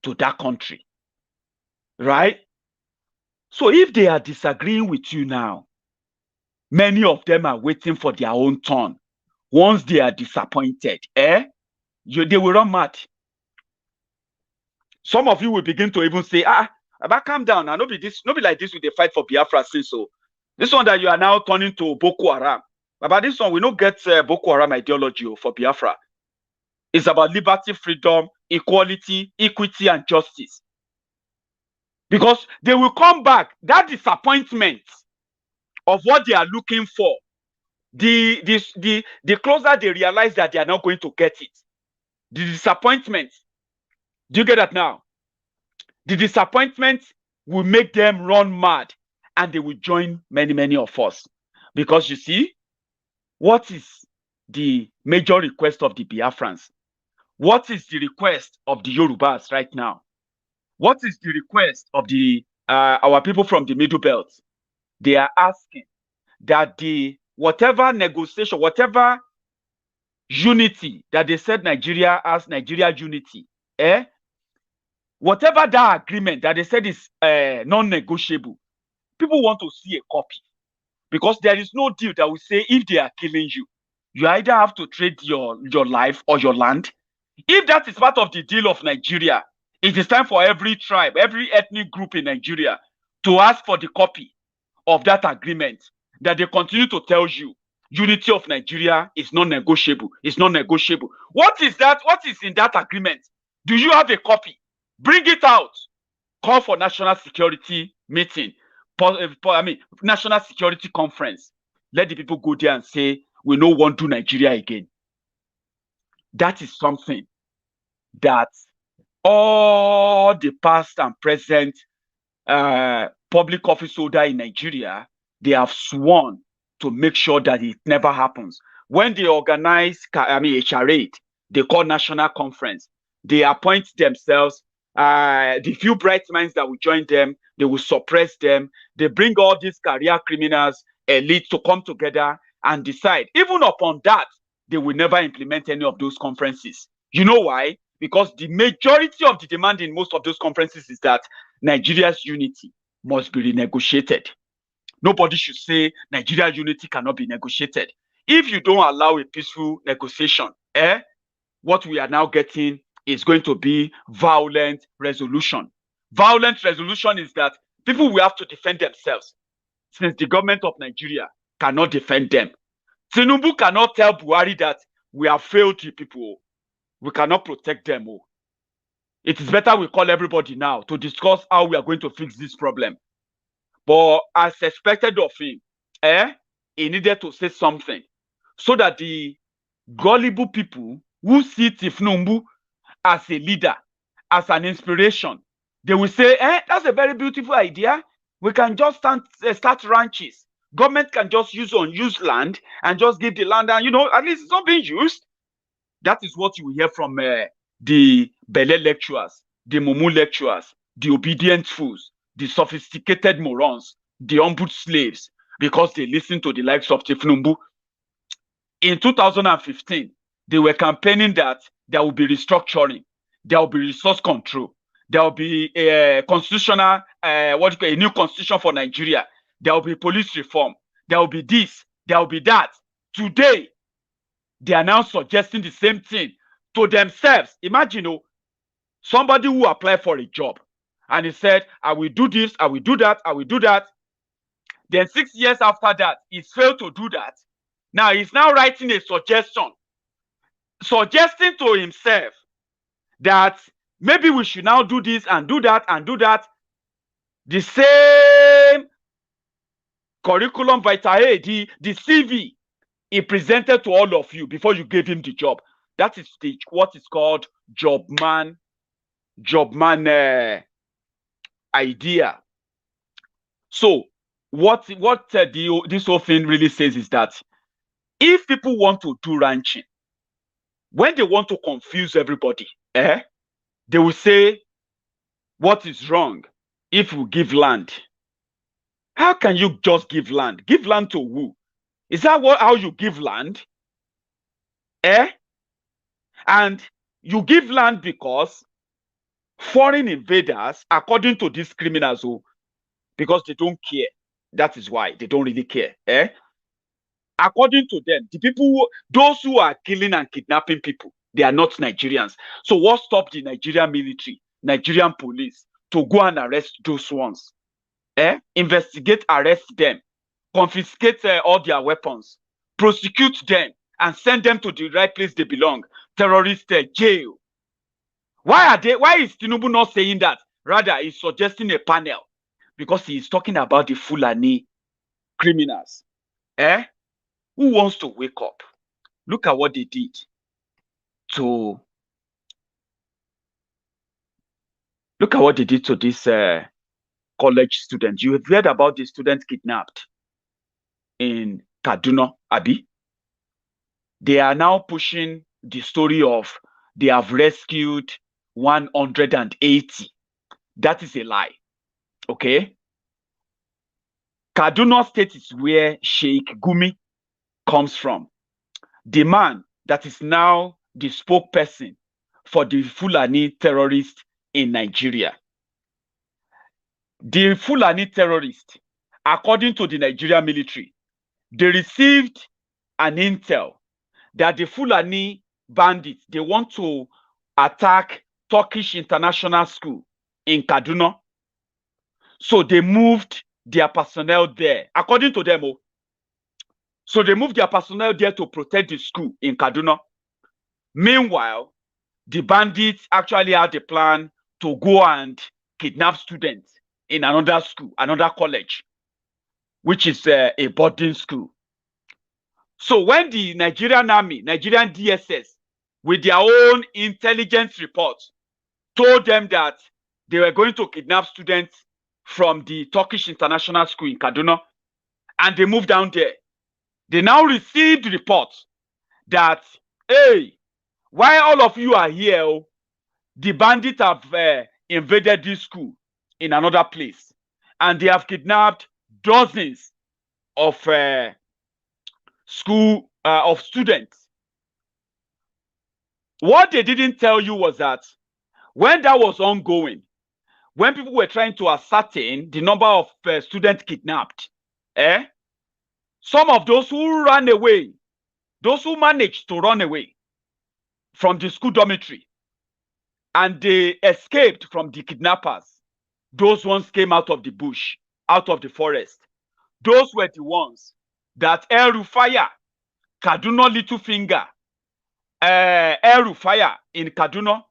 to that country. Right? So if they are disagreeing with you now, many of them are waiting for their own turn. Once they are disappointed, they will run mad. Some of you will begin to even say, but calm down. Now, not be like this with the fight for Biafra since so. This one that you are now turning to Boko Haram. But this one, we don't get Boko Haram ideology for Biafra. It's about liberty, freedom, equality, equity, and justice. Because they will come back. That disappointment of what they are looking for, the closer they realize that they are not going to get it. The disappointment. Do you get that now? The disappointment will make them run mad, and they will join many of us. Because you see, what is the major request of the Biafrans? What is the request of the Yorubas right now? What is the request of the our people from the Middle Belt? They are asking that the whatever negotiation, whatever unity that they said Nigeria has, Nigeria unity, whatever that agreement that they said is non-negotiable, people want to see a copy. Because there is no deal that will say if they are killing you, you either have to trade your life or your land. If that is part of the deal of Nigeria, it is time for every tribe, every ethnic group in Nigeria to ask for the copy of that agreement that they continue to tell you unity of Nigeria is non-negotiable. It's non-negotiable. What is that? What is in that agreement? Do you have a copy? Bring it out. Call for national security meeting. National security conference. Let the people go there and say, we no want to Nigeria again. That is something that all the past and present public office holder in Nigeria, they have sworn to make sure that it never happens. When they organize a charade, they call national conference. They appoint themselves, the few bright minds that will join them, they will suppress them. They bring all these career criminals, elites to come together and decide. Even upon that, they will never implement any of those conferences. You know why? because the majority of the demand in most of those conferences is that Nigeria's unity must be renegotiated. Nobody should say Nigeria's unity cannot be negotiated. If you don't allow a peaceful negotiation, what we are now getting is going to be violent resolution. Violent resolution is that people will have to defend themselves, since the government of Nigeria cannot defend them. Tinubu cannot tell Buhari that we have failed the people. We cannot protect them. It is better we call everybody now to discuss how we are going to fix this problem. But as expected of him, he needed to say something so that the gullible people who see Tinubu as a leader, as an inspiration, they will say, that's a very beautiful idea. We can just start ranches. Government can just use unused land and just give the land, and at least it's not being used. That is what you will hear from the Bele lecturers, the Mumu lecturers, the obedient fools, the sophisticated morons, the humble slaves, because they listen to the likes of Tinubu. In 2015, they were campaigning that there will be restructuring, there will be resource control, there will be a constitutional, a new constitution for Nigeria, there will be police reform, there will be this, there will be that. Today, they are now suggesting the same thing to themselves. Imagine, somebody who applied for a job and he said, I will do this, I will do that, I will do that. Then 6 years after that, he failed to do that. Now he's now writing a suggestion, suggesting to himself that maybe we should now do this and do that and do that. The same curriculum vitae, the CV he presented to all of you before you gave him the job. That is what is called job man idea. So what this whole thing really says is that if people want to do ranching, when they want to confuse everybody, they will say, what is wrong if we give land? How can you just give land? Give land to who? Is that how you give land? And you give land because foreign invaders, according to these criminals, because they don't care. That is why they don't really care. According to them, the people, those who are killing and kidnapping people, they are not Nigerians. So what stopped the Nigerian military, Nigerian police to go and arrest those ones? Investigate, arrest them, confiscate all their weapons, prosecute them, and send them to the right place they belong. Terrorist jail. Why is Tinubu not saying that? Rather, he's suggesting a panel because he is talking about the Fulani criminals. Who wants to wake up? Look at what they did to this college student. You have read about the student kidnapped in Kaduna, Abi. They are now pushing the story of they have rescued 180. That is a lie. Okay? Kaduna State is where Sheikh Gumi comes from. The man that is now the spokesperson for the Fulani terrorists in Nigeria. The Fulani terrorists, according to the Nigerian military, they received an intel that the Fulani bandits, they want to attack Turkish International School in Kaduna. So they moved their personnel there, according to them. So they moved their personnel there to protect the school in Kaduna. Meanwhile, the bandits actually had a plan to go and kidnap students in another school, another college, which is a boarding school. So when the Nigerian army, Nigerian DSS, with their own intelligence reports, told them that they were going to kidnap students from the Turkish International School in Kaduna, and they moved down there, they now received reports that, hey, while all of you are here, the bandits have invaded this school in another place, and they have kidnapped dozens of students. What they didn't tell you was that when that was ongoing, when people were trying to ascertain the number of students kidnapped, some of those who ran away, those who managed to run away from the school dormitory and they escaped from the kidnappers, those ones came out of the bush, out of the forest. Those were the ones that El-Rufai, Kaduna Littlefinger, El-Rufai in Kaduna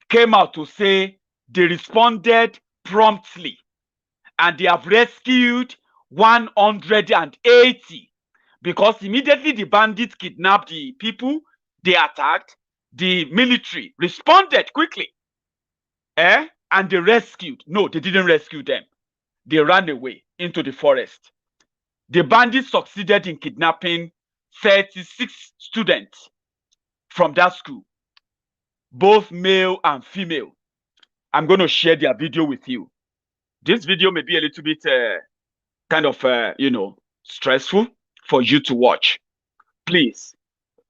came out to say they responded promptly and they have rescued 180 because immediately the bandits kidnapped the people they attacked, the military responded quickly, and they rescued. No, they didn't rescue them. They ran away into the forest. The bandits succeeded in kidnapping 36 students from that school, both male and female. I'm going to share their video with you. This video may be a little bit kind of, stressful for you to watch. Please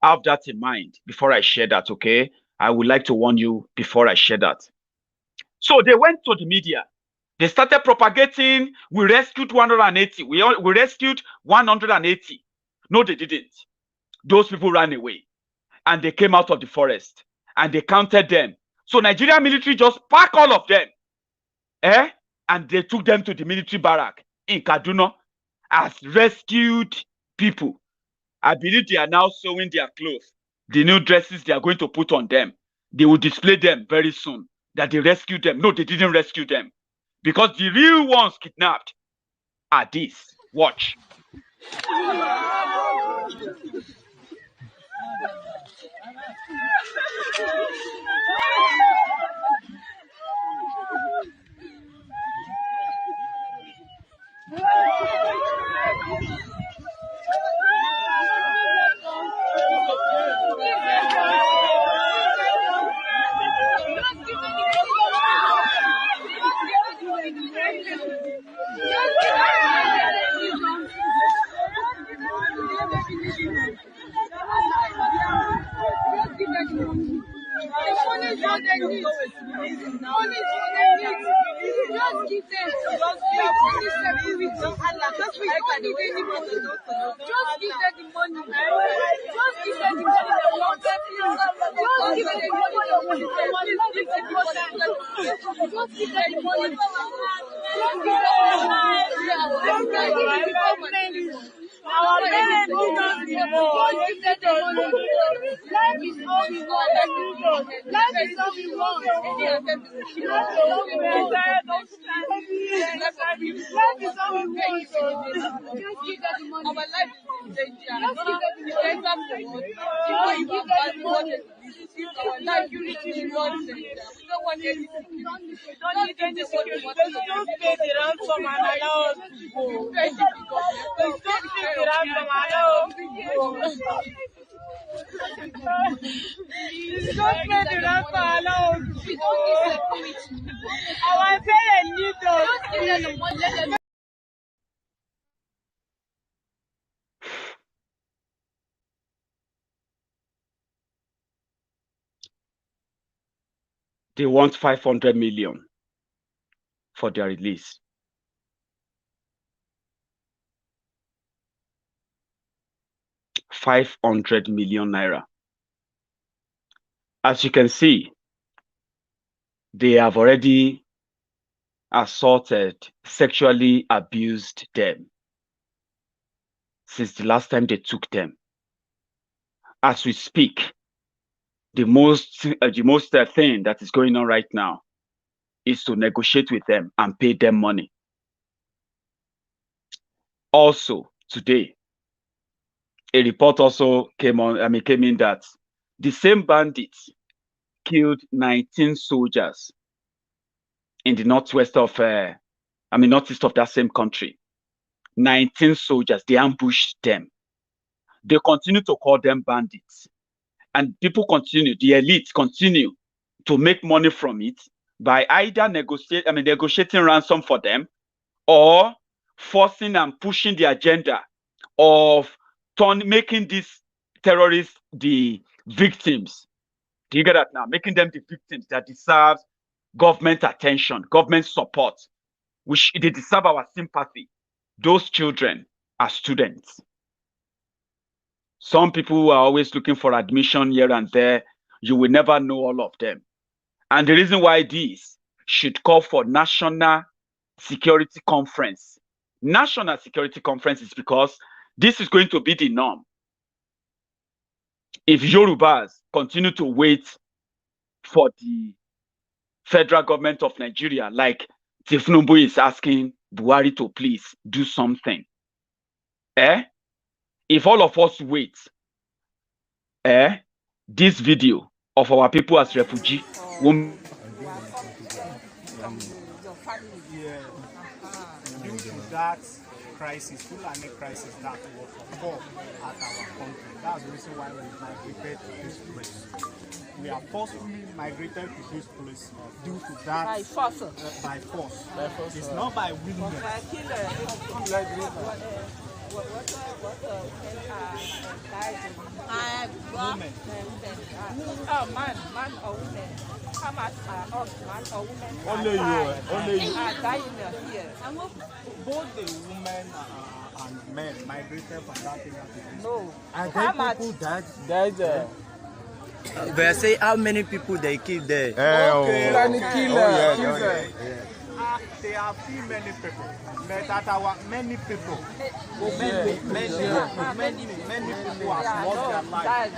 have that in mind before I share that, okay? I would like to warn you before I share that. So they went to the media. They started propagating, we rescued 180. We rescued 180. No, they didn't. Those people ran away. And they came out of the forest. And they counted them. So Nigerian military just packed all of them. And they took them to the military barrack in Kaduna as rescued people. I believe they are now sewing their clothes. The new dresses they are going to put on them. They will display them very soon. That they rescued them. No, they didn't rescue them. Because the real ones kidnapped are these. Watch. They want 500 million for their release. ₦500 million. As you can see, they have already assaulted, sexually abused them since the last time they took them. As we speak, the most thing that is going on right now is to negotiate with them and pay them money. Also, today, a report also came in that the same bandits killed 19 soldiers in the northeast of that same country. 19 soldiers, they ambushed them. They continue to call them bandits. And people continue, the elites continue to make money from it by either negotiating ransom for them or forcing and pushing the agenda of making these terrorists the victims Do you get that now? Making them the victims that deserve government attention, government support, which they deserve our sympathy. Those children are students. Some people who are always looking for admission here and there, you will never know all of them. And the reason why this should call for national security conference. National security conference is because this is going to be the norm. If Yorubas continue to wait for the federal government of Nigeria, like Tinubu is asking Buhari to please do something, if all of us wait, this video of our people as refugees won't. Due to that crisis, Fulani crisis that was occurred at our country. That's the reason why we migrated to this place. We are forcefully migrated to this place due to that. By force. By force. It's not by willingness. Women. Oh, man or women. How much are us, man or women? Only you. Are dying here. Both the women and men migrated from that area to this. No. And How then much? people died. They say how many people they killed there. Okay. Yeah. There are few many people. But at our many people. Many people have lost their lives.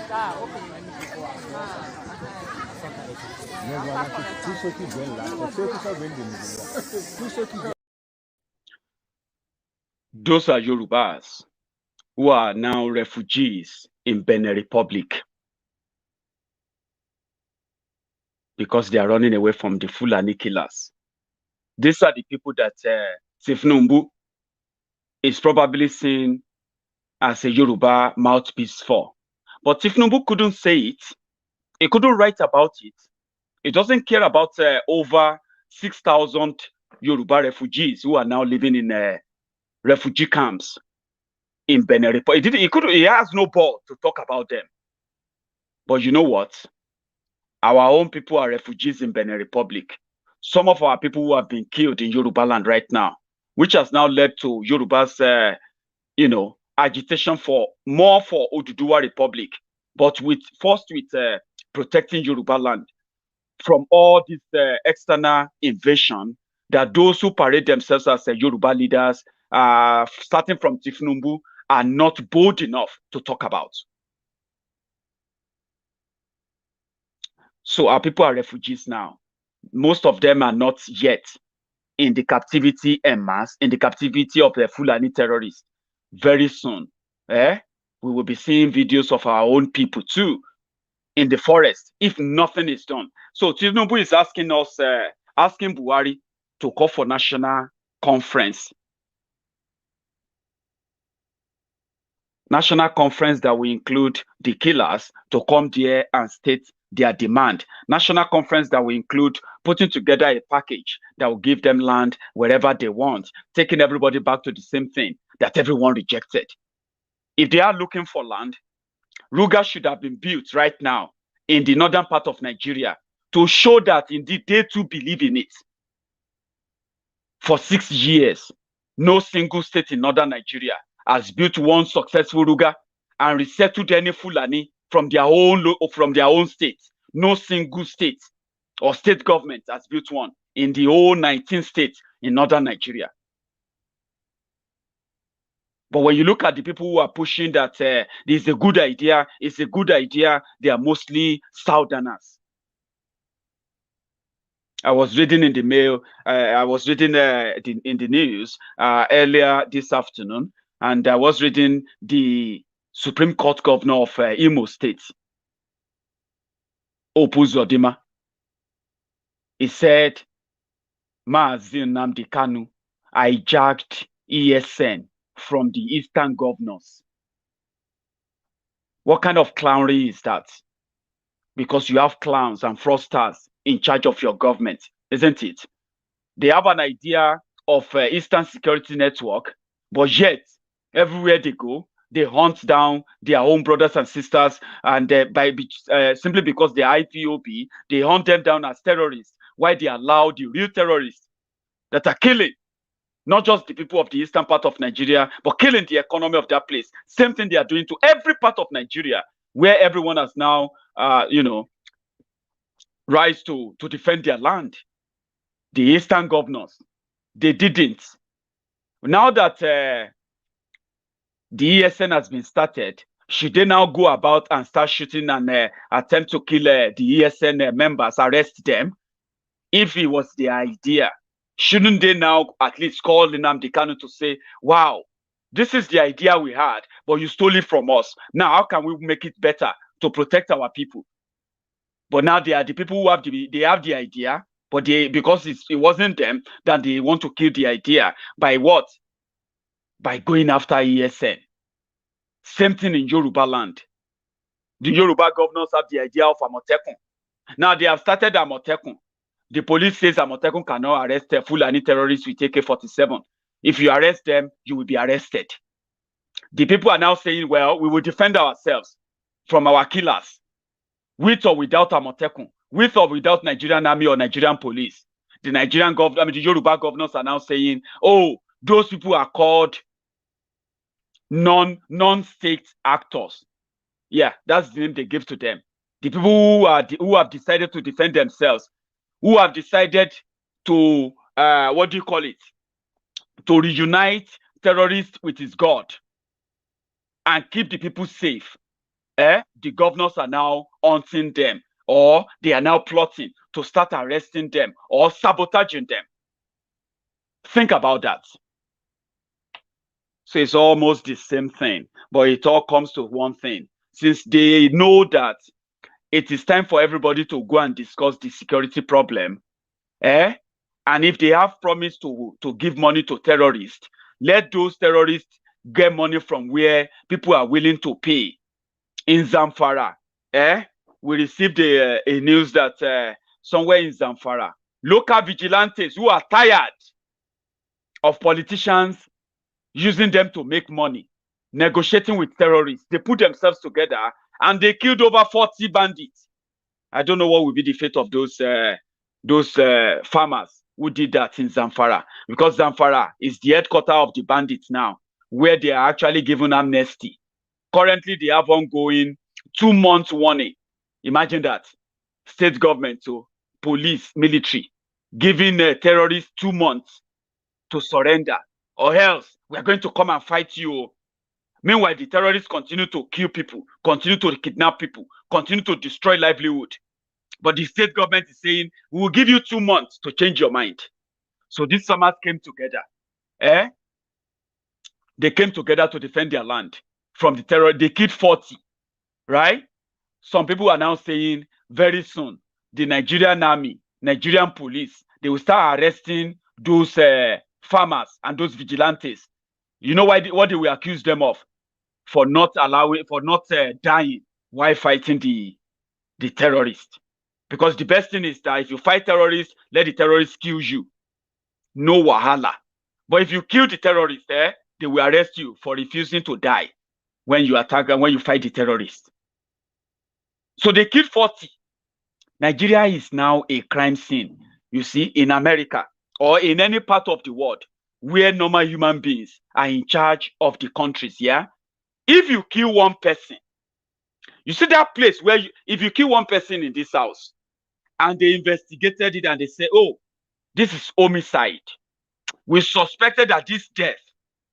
Those are Yorubas who are now refugees in Benin Republic because they are running away from the Fulani killers. These are the people that Tinubu is probably seen as a Yoruba mouthpiece for. But Tinubu couldn't say it. He couldn't write about it. He doesn't care about over 6,000 Yoruba refugees who are now living in refugee camps in Benin Republic. He has no ball to talk about them. But you know what? Our own people are refugees in Benin Republic. Some of our people who have been killed in Yoruba land right now, which has now led to Yoruba's, agitation for Oduduwa Republic, but first with protecting Yoruba land from all this external invasion that those who parade themselves as Yoruba leaders, starting from Tinubu, are not bold enough to talk about. So our people are refugees now. Most of them are not yet in the captivity en masse, in the captivity of the Fulani terrorists. Very soon, we will be seeing videos of our own people too in the forest if nothing is done. So Tinubu is asking us, asking Buhari to call for national conference. National conference that will include the killers to come there and state their demand. National conference that will include putting together a package that will give them land wherever they want, taking everybody back to the same thing that everyone rejected. If they are looking for land, Ruga should have been built right now in the northern part of Nigeria to show that indeed they too believe in it. For 6 years, no single state in northern Nigeria has built one successful Ruga and resettled any Fulani from their own state. No single state or state government has built one in the whole 19 states in northern Nigeria. But when you look at the people who are pushing that this is a good idea, they are mostly Southerners. I was reading in the mail, in the news earlier this afternoon, and I was reading the Supreme Court governor of Imo State, Opuzodima. He said, Mazi Nnamdi Kanu hijacked ESN from the Eastern governors. What kind of clownery is that? Because you have clowns and fraudsters in charge of your government, isn't it? They have an idea of Eastern Security Network, but yet, everywhere they go, they hunt down their own brothers and sisters, and simply because they're IPOB, they hunt them down as terrorists, while they allow the real terrorists that are killing not just the people of the eastern part of Nigeria, but killing the economy of that place. Same thing they are doing to every part of Nigeria, where everyone has now, rise to defend their land. The eastern governors, they didn't. Now that the ESN has been started, should they now go about and start shooting and attempt to kill the ESN members, arrest them? If it was the idea, shouldn't they now at least call Nnamdi Kanu to say, wow, this is the idea we had, but you stole it from us. Now, how can we make it better to protect our people? But now they are the people who have the idea, but because it wasn't them, then they want to kill the idea. By what? By going after ESN. Same thing in Yoruba land. The Yoruba governors have the idea of Amotekun. Now they have started Amotekun. The police says Amotekun cannot arrest Fulani terrorists with AK-47. If you arrest them, you will be arrested. The people are now saying, well, we will defend ourselves from our killers, with or without Amotekun, with or without Nigerian army or Nigerian police. The Nigerian government, the Yoruba governors are now saying, oh, those people are called non-state actors. Yeah, that's the name they give to them. The people who have decided to defend themselves, who have decided to, to reunite terrorists with his God and keep the people safe. The governors are now hunting them, or they are now plotting to start arresting them or sabotaging them. Think about that. So it's almost the same thing, but it all comes to one thing. Since they know that it is time for everybody to go and discuss the security problem, and if they have promised to give money to terrorists, let those terrorists get money from where people are willing to pay. In Zamfara, we received a news that somewhere in Zamfara, local vigilantes who are tired of politicians using them to make money, negotiating with terrorists, they put themselves together and they killed over 40 bandits. I don't know what will be the fate of those farmers who did that in Zamfara, because Zamfara is the headquarters of the bandits now, where they are actually given amnesty. Currently, they have ongoing 2-month warning. Imagine that. State government, so police, military, giving terrorists 2 months to surrender, or else we are going to come and fight you. Meanwhile, the terrorists continue to kill people, continue to kidnap people, continue to destroy livelihood. But the state government is saying, we will give you 2 months to change your mind. So these farmers came together. They came together to defend their land from the terror. They killed 40, right? Some people are now saying very soon, the Nigerian army, Nigerian police, they will start arresting those farmers and those vigilantes. You know what they will accuse them of? For not dying while fighting the terrorists. Because the best thing is that if you fight terrorists, let the terrorists kill you. No wahala. But if you kill the terrorists, they will arrest you for refusing to die when you attack and when you fight the terrorists. So they killed 40. Nigeria is now a crime scene, you see, in America or in any part of the world where normal human beings are in charge of the countries, yeah? If you kill one person, you see that place where if you kill one person in this house and they investigated it and they say, oh, this is homicide. We suspected that this death,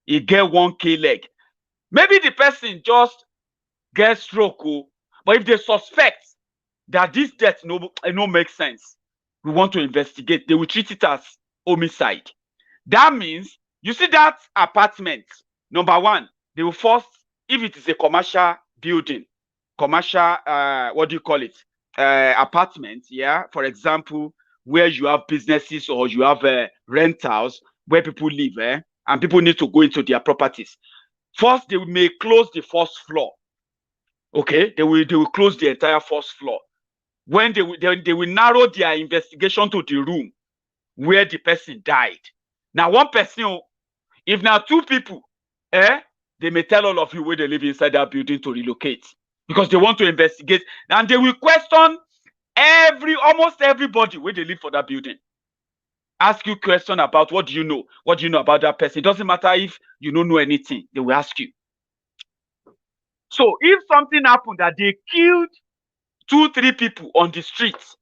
he get 1K leg. Maybe the person just gets stroke, but if they suspect that this death no makes sense, we want to investigate, they will treat it as homicide. That means, you see that apartment, number one, they will first, if it is a commercial building, commercial, apartment, yeah, for example, where you have businesses or you have rentals where people live, and people need to go into their properties. First, they may close the first floor. Okay, they will close the entire first floor. When they will narrow their investigation to the room where the person died. Now, one person, if now 2 people, they may tell all of you where they live inside that building to relocate because they want to investigate, and they will question almost everybody where they live for that building. Ask you question about what do you know? What do you know about that person? It doesn't matter if you don't know anything, they will ask you. So if something happened that they killed 2-3 people on the streets,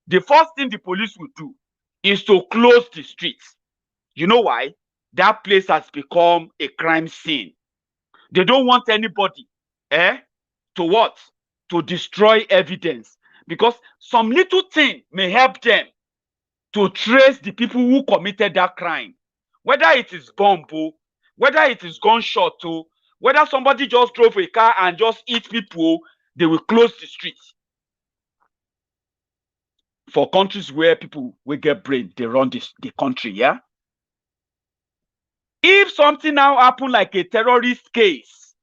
the first thing the police will do is to close the streets. You know why? That place has become a crime scene. They don't want anybody to what? To destroy evidence. Because some little thing may help them to trace the people who committed that crime. Whether it is bomb, whether it is gunshot, whether somebody just drove a car and just hit people, they will close the streets. For countries where people will get brain, they run the country, yeah? If something now happen like a terrorist case,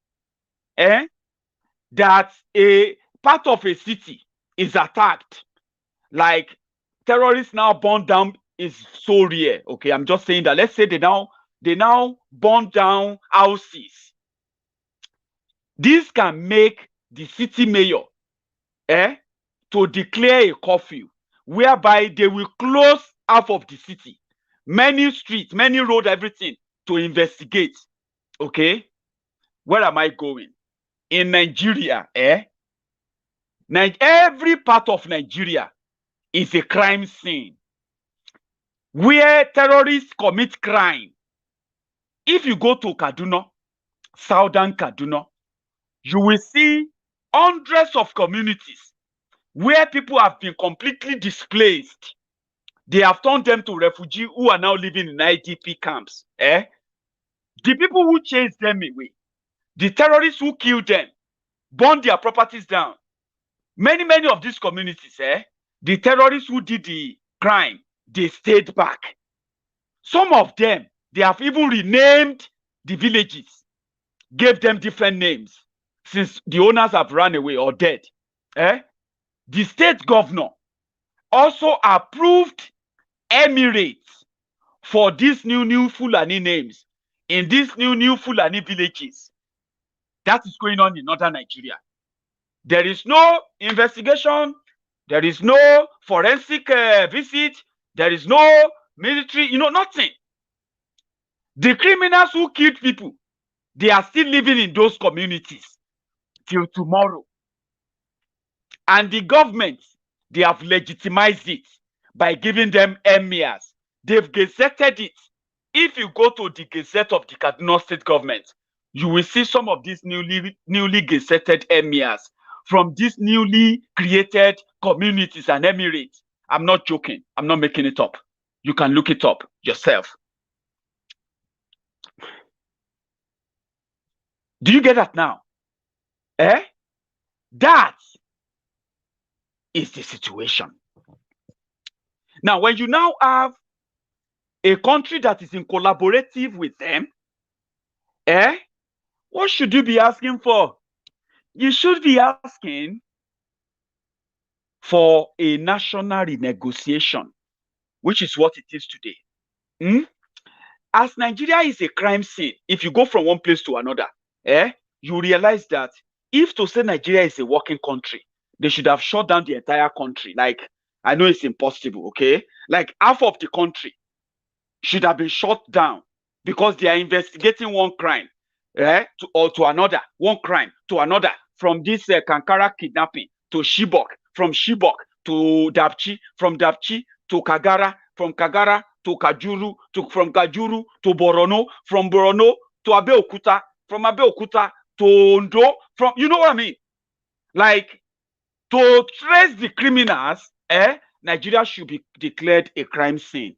that a part of a city is attacked, like terrorists now burn down, is so rare. Okay, I'm just saying that. Let's say they now burn down houses. This can make the city mayor to declare a curfew, whereby they will close half of the city, many streets, many roads, everything, to investigate. Okay, where am I going? In Nigeria, every part of Nigeria is a crime scene where terrorists commit crime. If you go to Kaduna, southern Kaduna, you will see hundreds of communities where people have been completely displaced. They have turned them to refugees who are now living in IDP camps. The people who chased them away, the terrorists who killed them, burned their properties down. Many of these communities, the terrorists who did the crime, they stayed back. Some of them, they have even renamed the villages, gave them different names since the owners have run away or dead. The state governor also approved emirates for these new Fulani names in these new Fulani villages. That is going on in northern Nigeria. There is no investigation. There is no forensic visit. There is no military, nothing. The criminals who killed people, they are still living in those communities till tomorrow. And the government, they have legitimized it by giving them emirs. They've gazetted it. If you go to the gazette of the Kaduna state government, you will see some of these newly gazetted emirs from these newly created communities and emirates. I'm not joking. I'm not making it up. You can look it up yourself. Do you get that now? That is the situation. Now, when you now have a country that is in collaborative with them, what should you be asking for? You should be asking for a national renegotiation, which is what it is today. As Nigeria is a crime scene, if you go from one place to another, you realize that if to say Nigeria is a working country, they should have shut down the entire country. Like, I know it's impossible, okay? Like half of the country should have been shut down because they are investigating one crime to another, one crime to another, from this Kankara kidnapping to Shibok, from Shibok to Dapchi, from Dapchi to Kagara, from Kagara to Kajuru, from Kajuru to Borono, from Borono to Abeokuta, from Abeokuta to Ondo, from, you know what I mean? Like, to trace the criminals, Nigeria should be declared a crime scene.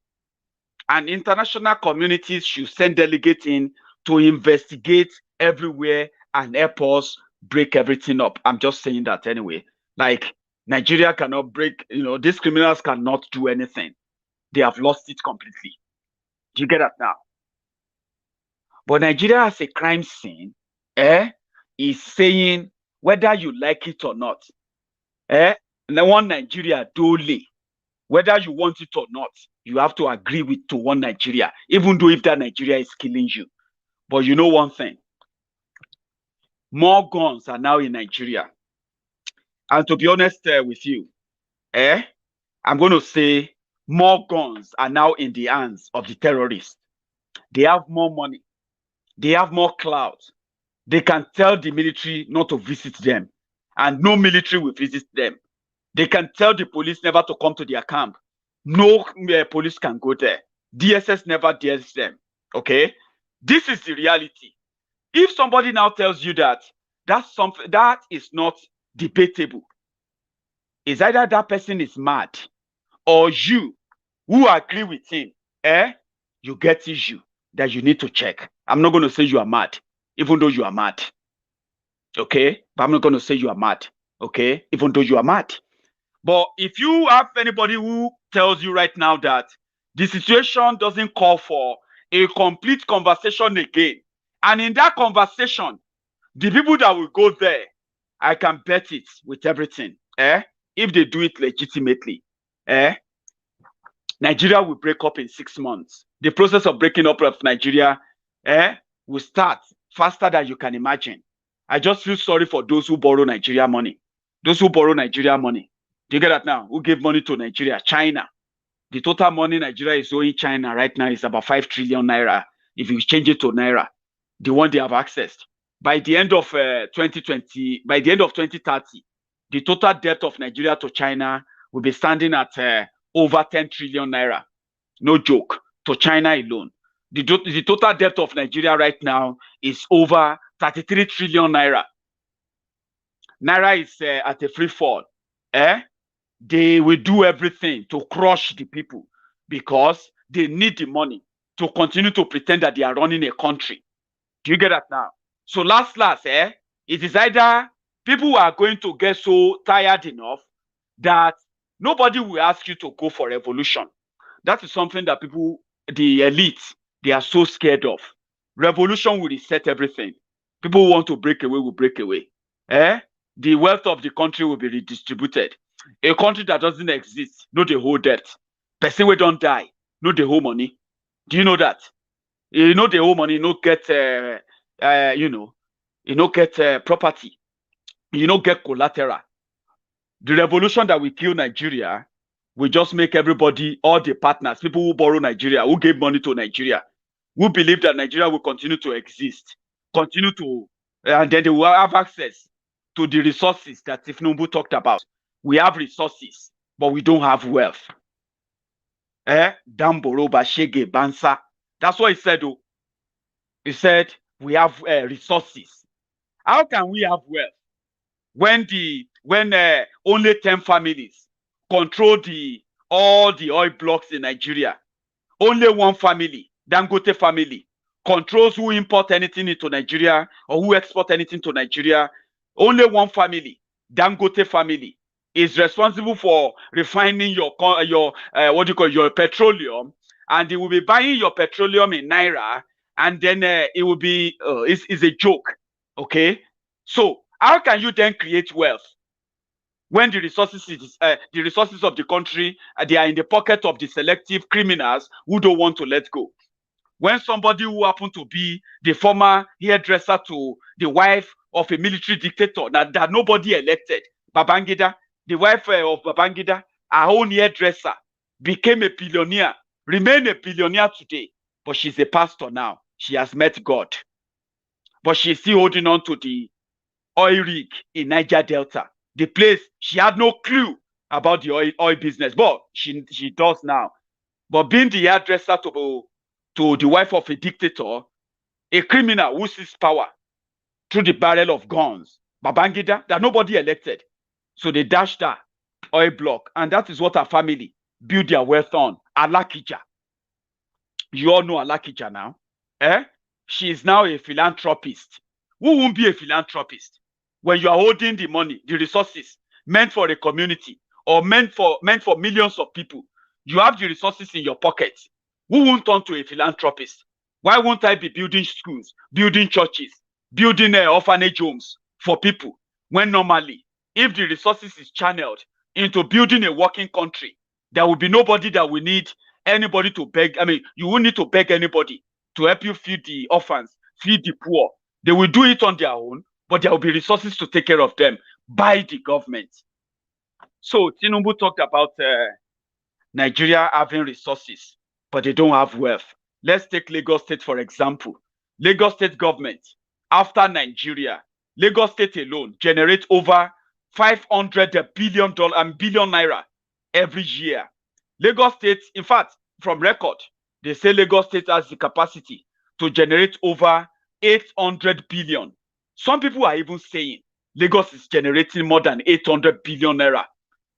And international communities should send delegates in to investigate everywhere and help us break everything up. I'm just saying that anyway. Like, Nigeria cannot break, these criminals cannot do anything. They have lost it completely. Do you get that now? But Nigeria as a crime scene, is saying whether you like it or not, one Nigeria dole, whether you want it or not, you have to agree to one Nigeria, even though if that Nigeria is killing you. But you know one thing, more guns are now in Nigeria. And to be honest with you, I'm going to say more guns are now in the hands of the terrorists. They have more money. They have more clout. They can tell the military not to visit them, and no military will visit them. They can tell the police never to come to their camp. No police can go there. DSS never dares them. Okay? This is the reality. If somebody now tells you that that's something that is not debatable, it's either that person is mad or you who agree with him, you get issue that you need to check. I'm not going to say you are mad, even though you are mad. Okay? But I'm not going to say you are mad. Okay? Even though you are mad. But if you have anybody who tells you right now that the situation doesn't call for a complete conversation again, and in that conversation, the people that will go there, I can bet it with everything, if they do it legitimately, Nigeria will break up in 6 months. The process of breaking up of Nigeria will start faster than you can imagine. I just feel sorry for those who borrow Nigeria money. Those who borrow Nigeria money. Do you get that now? Who gave money to Nigeria? China. The total money Nigeria is owing China right now is about 5 trillion naira. If you change it to naira, the one they have accessed. By the end of 2030, the total debt of Nigeria to China will be standing at over 10 trillion naira. No joke. To China alone. The total debt of Nigeria right now is over 33 trillion naira. Naira is at a free fall. They will do everything to crush the people because they need the money to continue to pretend that they are running a country. Do you get that now? So last, it is either people are going to get so tired enough that nobody will ask you to go for revolution. That is something that people, the elite, they are so scared of. Revolution will reset everything. People who want to break away will break away. The wealth of the country will be redistributed. A country that doesn't exist, no the whole debt. Person we don't die, no the whole money. Do you know that? You know the whole money, no get property. You don't get collateral. The revolution that will kill Nigeria will just make everybody, all the partners, people who borrow Nigeria, who gave money to Nigeria, who believe that Nigeria will continue to exist, and then they will have access to the resources that Tinubu talked about. We have resources, but we don't have wealth. Damboro, Bashege, Bansa. That's what he said, though. He said, we have resources. How can we have wealth when only 10 families control all the oil blocks in Nigeria? Only one family, Dangote family, controls who import anything into Nigeria or who export anything to Nigeria. Only one family, Dangote family, is responsible for refining your petroleum, and they will be buying your petroleum in naira, and then it will be it's a joke. Okay, so how can you then create wealth when the resources of the country they are in the pocket of the selective criminals who don't want to let go? When somebody who happened to be the former hairdresser to the wife of a military dictator that nobody elected, Babangida, the wife of Babangida, her own hairdresser, became a billionaire, remained a billionaire today, but she's a pastor now. She has met God. But she's still holding on to the oil rig in Niger Delta. The place, she had no clue about the oil business, but she does now. But being the hairdresser to the wife of a dictator, a criminal who sees power through the barrel of guns, Babangida, that nobody elected. So they dashed her oil block, and that is what her family built their wealth on. Alakija. You all know Alakija now. She is now a philanthropist. Who won't be a philanthropist when you are holding the money, the resources meant for a community or meant for millions of people? You have the resources in your pocket. Who won't turn to a philanthropist? Why won't I be building schools, building churches, building orphanage homes for people, when normally, if the resources is channeled into building a working country, there will be nobody that will need anybody to beg. I mean, you won't need to beg anybody to help you feed the orphans, feed the poor. They will do it on their own, but there will be resources to take care of them by the government. So Tinubu talked about Nigeria having resources, but they don't have wealth. Let's take Lagos State, for example. Lagos State government, after Nigeria, Lagos State alone generates over $500 billion naira every year. Lagos State, in fact, from record, they say Lagos State has the capacity to generate over 800 billion. Some people are even saying Lagos is generating more than 800 billion naira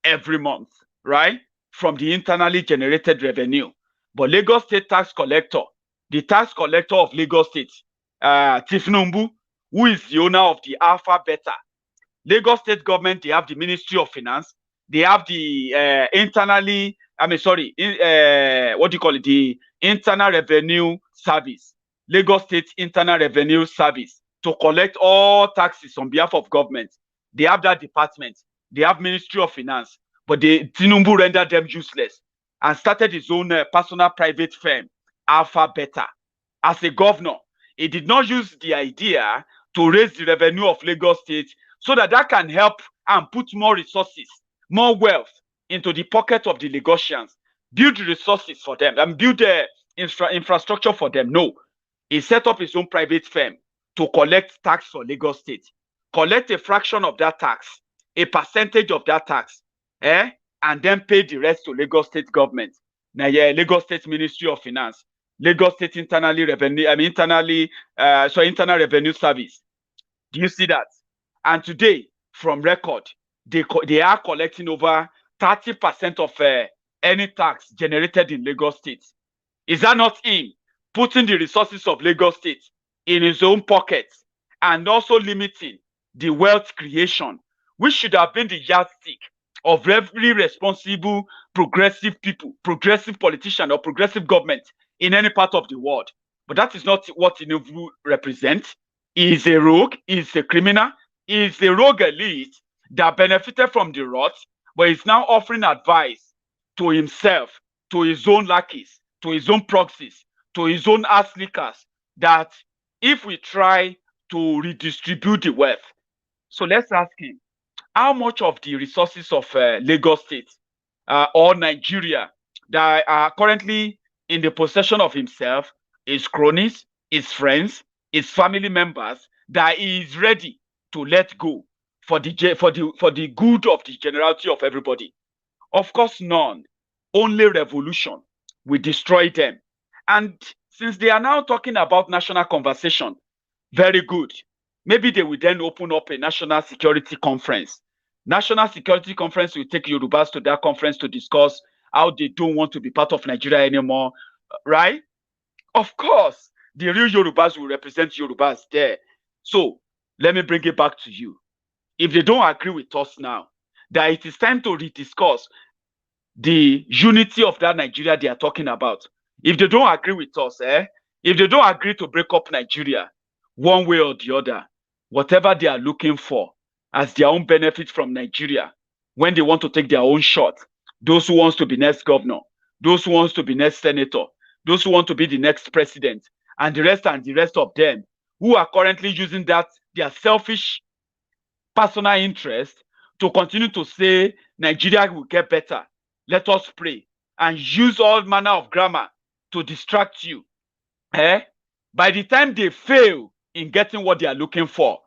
every month, right? From the internally generated revenue. But Lagos State tax collector, the tax collector of Lagos State, Tinubu, who is the owner of the Alpha Beta, Lagos State government, they have the Ministry of Finance, they have the the Internal Revenue Service, Lagos State Internal Revenue Service, to collect all taxes on behalf of government. They have that department. They have Ministry of Finance, but Tinubu rendered them useless and started his own personal private firm, Alpha Beta. As a governor, he did not use the idea to raise the revenue of Lagos State so that can help and put more resources, more wealth into the pocket of the Lagosians, build resources for them, and build infrastructure for them. No, he set up his own private firm to collect tax for Lagos State, collect a fraction of that tax, a percentage of that tax, and then pay the rest to Lagos State government. Now, Lagos State Ministry of Finance, Lagos State Internal Revenue Service. Do you see that? And today, from record, they are collecting over 30% of any tax generated in Lagos State. Is that not him putting the resources of Lagos State in his own pockets and also limiting the wealth creation, which should have been the yardstick of every responsible, progressive people, progressive politician or progressive government in any part of the world? But that is not what Tinubu represents. He is a rogue, he is a criminal, he is a rogue elite that benefited from the rot, but is now offering advice to himself, to his own lackeys, to his own proxies, to his own ass lickers, that if we try to redistribute the wealth. So let's ask him, how much of the resources of Lagos State or Nigeria that are currently in the possession of himself, his cronies, his friends, his family members, that he is ready to let go for the good of the generality of everybody? Of course, none. Only revolution will destroy them. And since they are now talking about national conversation, very good. Maybe they will then open up a national security conference. National security conference will take Yorubas to that conference to discuss how they don't want to be part of Nigeria anymore, right? Of course, the real Yorubas will represent Yorubas there. So let me bring it back to you. If they don't agree with us now, that it is time to rediscuss the unity of that Nigeria they are talking about. If they don't agree with us, if they don't agree to break up Nigeria one way or the other, whatever they are looking for as their own benefit from Nigeria, when they want to take their own shot, those who wants to be next governor, those who wants to be next senator, those who want to be the next president, and the rest of them who are currently using that their selfish personal interest to continue to say Nigeria will get better. Let us pray and use all manner of grammar to distract you. By the time they fail in getting what they are looking for,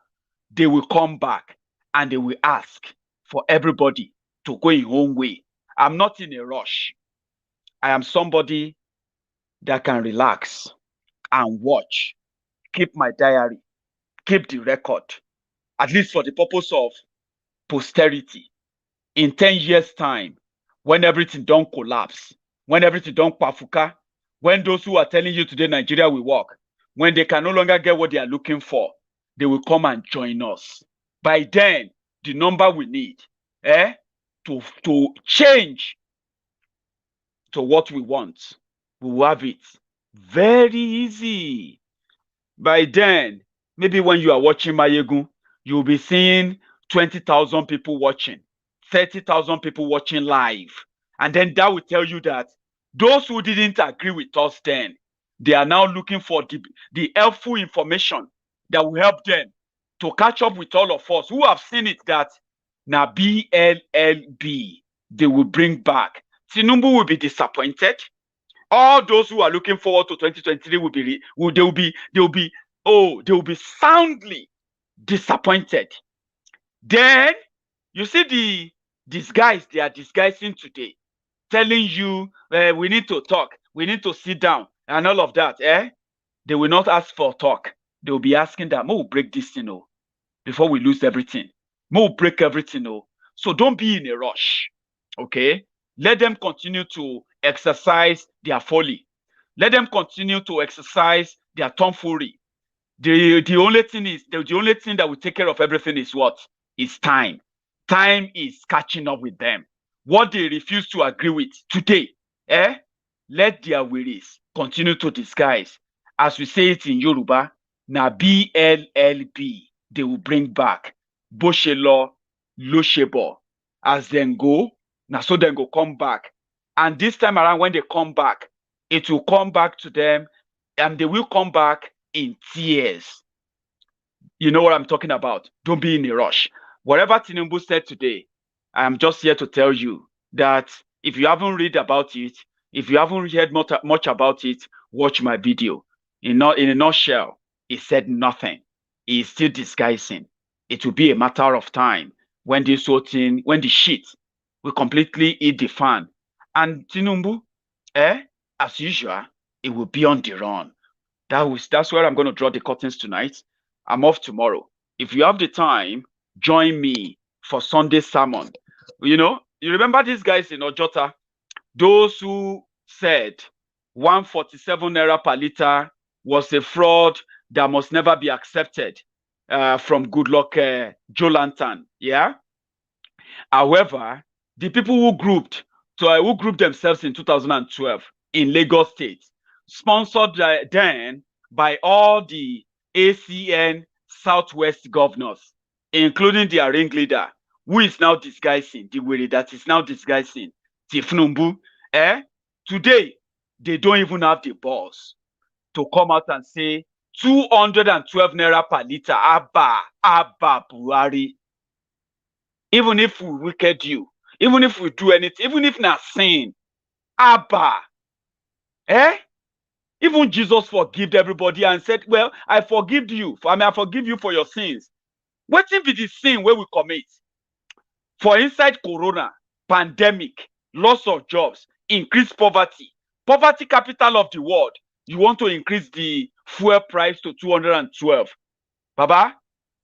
they will come back and they will ask for everybody to go in their own way. I'm not in a rush. I am somebody that can relax and watch, keep my diary, keep the record, at least for the purpose of posterity. In 10 years' time, when everything don't collapse, when everything don't pafuka, when those who are telling you today Nigeria will work, when they can no longer get what they are looking for, they will come and join us. By then, the number we need to change to what we want, we will have it very easy. By then, maybe when you are watching Maiyegun, you'll be seeing 20,000 people watching, 30,000 people watching live. And then that will tell you that those who didn't agree with us then, they are now looking for the helpful information that will help them to catch up with all of us who have seen it that now BLLB they will bring back. Tinubu will be disappointed. All those who are looking forward to 2023 they will be soundly disappointed. Then you see these guys they are disguising today, telling you we need to talk, we need to sit down, and all of that. They will not ask for talk. They will be asking that, we'll break this thing, before we lose everything. We'll break everything, So don't be in a rush, okay? Let them continue to exercise their folly. Let them continue to exercise their tomfoolery. The only thing that will take care of everything is what? Is time. Time is catching up with them. What they refuse to agree with today, let their worries continue to disguise. As we say it in Yoruba, na BLLB they will bring back. Boshelo, Loshebo. As then go, now so then go come back. And this time around, when they come back, it will come back to them, and they will come back in tears. You know what I'm talking about. Don't be in a rush. Whatever Tinubu said today, I'm just here to tell you that if you haven't read about it, if you haven't heard much about it, watch my video. In a nutshell, he said nothing. He is still disguising. It will be a matter of time when this whole thing, when the shit will completely eat the fan. And Tinubu, as usual, it will be on the run. That's where I'm going to draw the curtains tonight. I'm off tomorrow. If you have the time, join me for Sunday sermon. You remember these guys in Ojota, those who said 147 naira per liter was a fraud that must never be accepted from Goodluck Jonathan. Yeah. However, the people who grouped themselves in 2012 in Lagos State, sponsored then by all the ACN Southwest governors, including their ringleader, who is now disguising the way that is now disguising Tinubu. Today, they don't even have the balls to come out and say 212 naira per liter. Abba Buhari. Even if we wicked you, even if we do anything, even if not sin, Abba. Even Jesus forgave everybody and said, well, I forgive you. I forgive you for your sins. What if it is sin where we commit? For inside Corona, pandemic, loss of jobs, increased poverty capital of the world, you want to increase the fuel price to 212. Baba,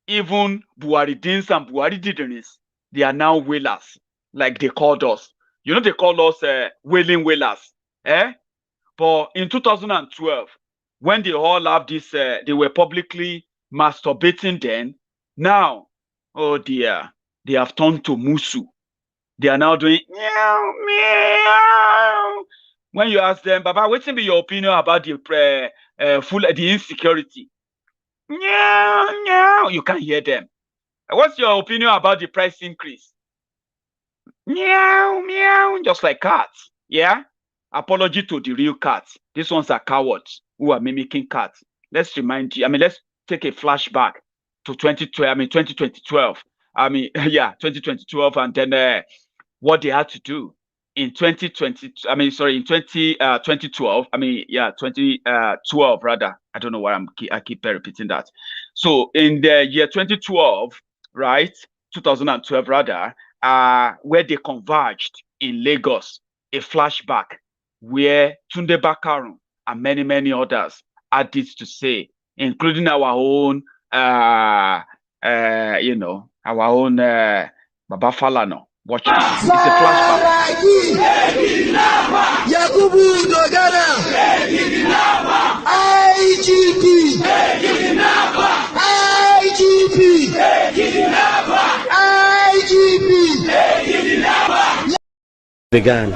even Buhari-dins and Buhari-didn't, they are now whalers, like they called us. They call us whaling whalers. But in 2012, when they all have this, they were publicly masturbating then. Now, oh dear, they have turned to Musu. They are now doing meow, meow. When you ask them, Baba, what's your opinion about the insecurity? Meow, meow. You can't hear them. What's your opinion about the price increase? Meow, meow. Just like cats. Yeah? Apology to the real cats. These ones are cowards who are mimicking cats. Let's remind you. Let's take a flashback to 2012. 2012, and then what they had to do in 2020. In 2012. 2012 rather. I don't know why I keep repeating that. So in the year 2012, right, 2012 rather, where they converged in Lagos, a flashback where Tunde Bakaru and many others had this to say, including our own, our own Baba Falano. Watch this. It's a flashback. Yakubu Dogana. IGP. Began.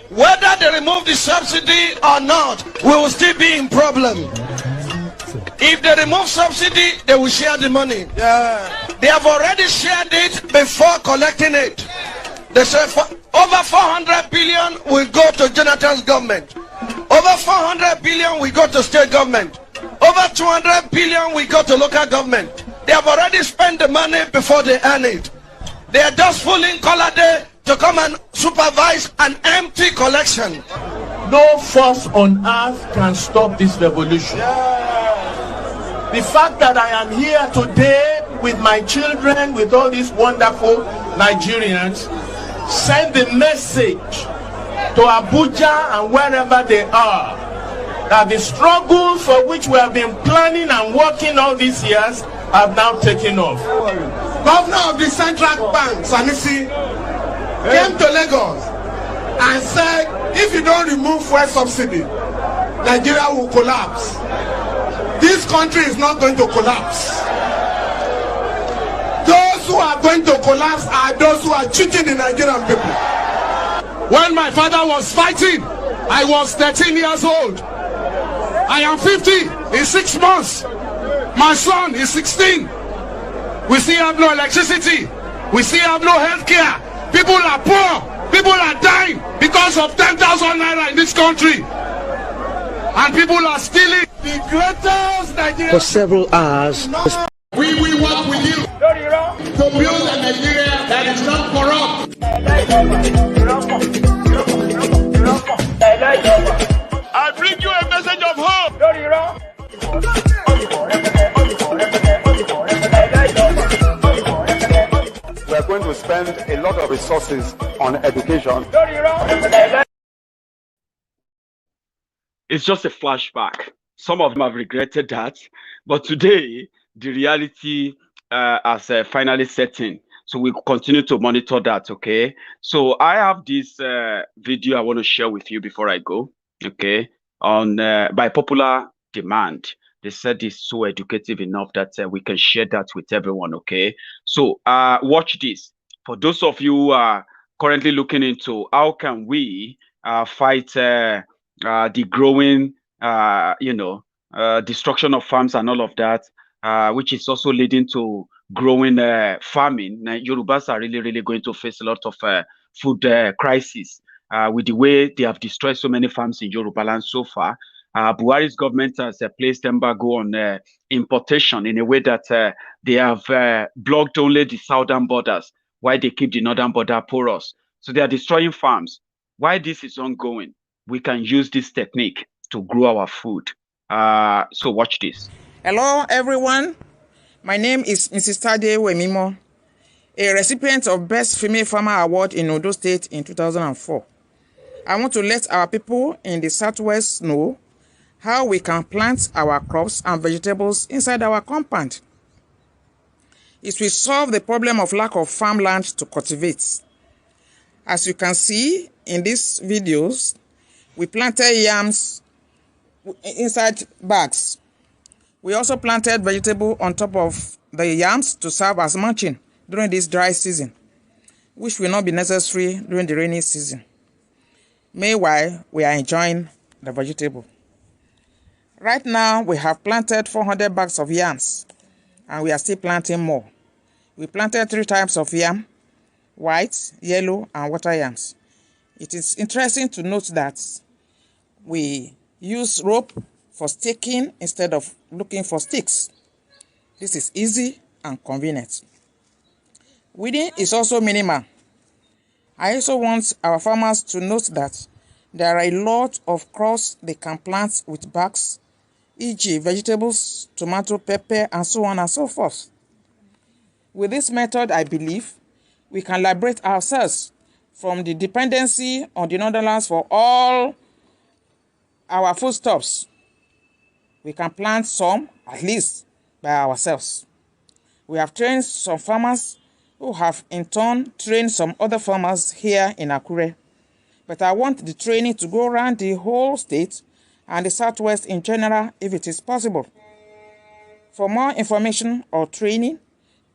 Whether they remove the subsidy or not, we will still be in problem. If they remove subsidy, they will share the money. They have already shared it before collecting it. They say over 400 billion will go to Jonathan's government. Over 400 billion will go to state government. Over 200 billion will go to local government. They have already spent the money before they earn it. They are just fooling Colade to come and supervise an empty collection. No force on earth can stop this revolution. The fact that I am here today with my children, with all these wonderful Nigerians, send the message to Abuja and wherever they are that the struggle for which we have been planning and working all these years have now taken off. Governor of the Central Bank, Sanusi, came to Lagos and said, if you don't remove fuel subsidy, Nigeria will collapse. This country is not going to collapse. Those who are going to collapse are those who are cheating the Nigerian people. When my father was fighting, I was 13 years old. I am 50 in 6 months. My son is 16. We still have no electricity. We still have no health care. People are poor. People are dying because of 10,000 naira in this country. And people are stealing the greatest Nigeria. For several hours. We will work with you to build a Nigeria that is not corrupt. I bring you a message of hope. We are going to spend a lot of resources on education. It's just a flashback. Some of them have regretted that, but today the reality has finally set in. So we continue to monitor that. Okay. So I have this video I want to share with you before I go. Okay. On by popular demand. They said it's so educative enough that we can share that with everyone. Okay. So watch this. For those of you who are currently looking into how can we fight the growing, destruction of farms and all of that, which is also leading to growing farming. Now, Yorubas are really going to face a lot of food crisis with the way they have destroyed so many farms in Yoruba land so far. Buhari's government has placed embargo on importation in a way that they have blocked only the southern borders, while they keep the northern border porous. So they are destroying farms. While this is ongoing, we can use this technique to grow our food. So watch this. Hello, everyone. My name is Mrs. Tade Wemimo, a recipient of Best Female Farmer Award in Ondo State in 2004. I want to let our people in the Southwest know how we can plant our crops and vegetables inside our compound. It will solve the problem of lack of farmland to cultivate. As you can see in these videos, we planted yams inside bags. We also planted vegetable on top of the yams to serve as mulching during this dry season, which will not be necessary during the rainy season. Meanwhile, we are enjoying the vegetable. Right now, we have planted 400 bags of yams, and we are still planting more. We planted 3 types of yam: white, yellow, and water yams. It is interesting to note that we use rope for staking instead of looking for sticks. This is easy and convenient. Weeding is also minimal. I also want our farmers to note that there are a lot of crops they can plant with bags, e.g. vegetables, tomato, pepper, and so on and so forth. With this method, I believe we can liberate ourselves from the dependency on the Netherlands for all our foodstuffs. We can plant some, at least, by ourselves. We have trained some farmers who have in turn trained some other farmers here in Akure. But I want the training to go around the whole state and the Southwest in general if it is possible. For more information or training,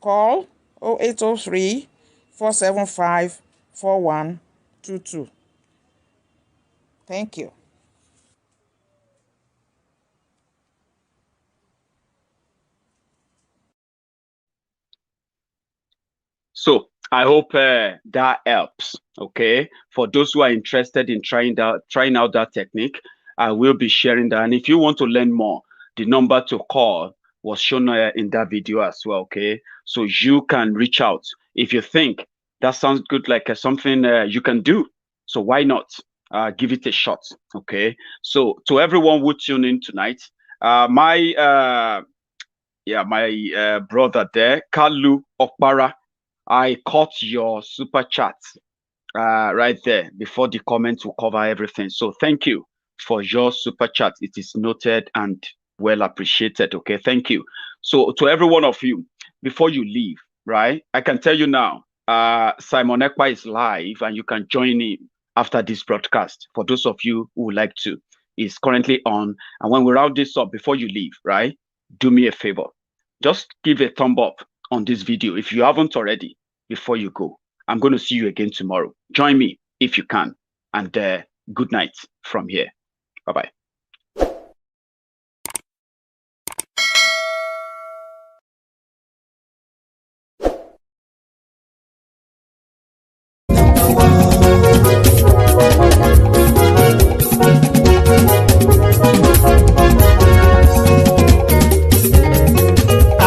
call 0803 475 4122. Thank you. So I hope that helps. Okay, for those who are interested in trying out that technique, I will be sharing that. And if you want to learn more, the number to call was shown in that video as well. Okay, so you can reach out if you think that sounds good, like something you can do. So why not give it a shot? Okay, so to everyone who tuned in tonight, my brother there, Kalu Okpara, I caught your super chat right there before the comments will cover everything. So thank you for your super chat. It is noted and well appreciated. Okay, thank you. So to every one of you, before you leave, right, I can tell you now, Simon Ekpa is live and you can join him after this broadcast. For those of you who would like to, is currently on. And when we round this up, before you leave, right, do me a favor. Just give a thumb up on this video if you haven't already before you go. I'm going to see you again tomorrow. Join me if you can. And good night from here. Bye-bye.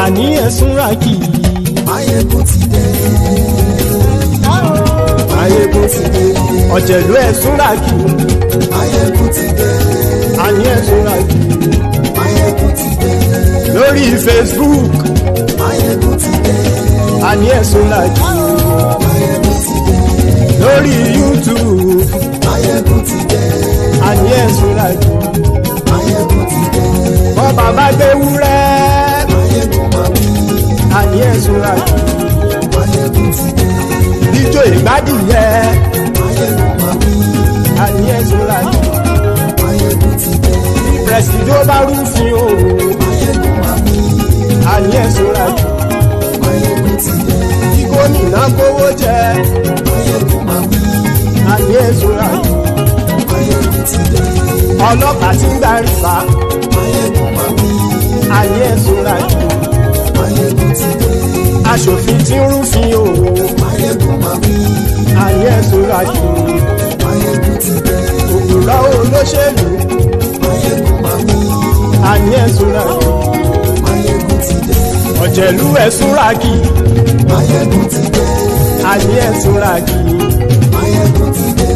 Àní ẹ̀sùnra kì í. Maiyegun ti dé. Maiyegun ti dé. Ọ̀jẹ̀lú ẹ̀sùnra kì í. Maiyegun ti dé. Àní ẹ̀sùnra kì í. Maiyegun ti dé. Lórí Facebook. Maiyegun ti dé. Àní ẹ̀sùnra kì í. Maiyegun ti dé. Lórí YouTube. Maiyegun ti dé. Àní ẹ̀sùnra kì í. Maiyegun ti dé. Bọ́ bàbá gbé wúrẹ́. Àní ẹ̀sùn àjò. Maiyegun ti dé. Ijó ìgbádìyẹ. Maiyegun máa wí. Àní ẹ̀sùn àjò. Maiyegun ti dé. Pẹ̀sìdó bá rúfin o. Maiyegun máa wí. Àní ẹ̀sùn àjò. Maiyegun ti dé. Kí gómìnà kówó jẹ. Maiyegun máa wí. Àní ẹ̀sùn àjò. Maiyegun ti dé. Ọlọ́pàá ti ń gbà rìbá. Maiyegun máa wí. Àní ẹ̀sùn àjò. Maiyegun ti dé. Aṣòfin tí ń rúfin o. Maiyegun máa wí. Àní ẹ̀sùn àjò. Maiyegun ti dé. Òpùrọ́ olóṣèlú. Maiyegun máa wí. Àní ẹ̀sùn àjò. Maiyegun ti dé. Ọ̀jẹ̀lú ẹ̀sùn ràkì. Maiyegun ti dé. Àní ẹ̀sùn ràkì. Maiyegun ti dé.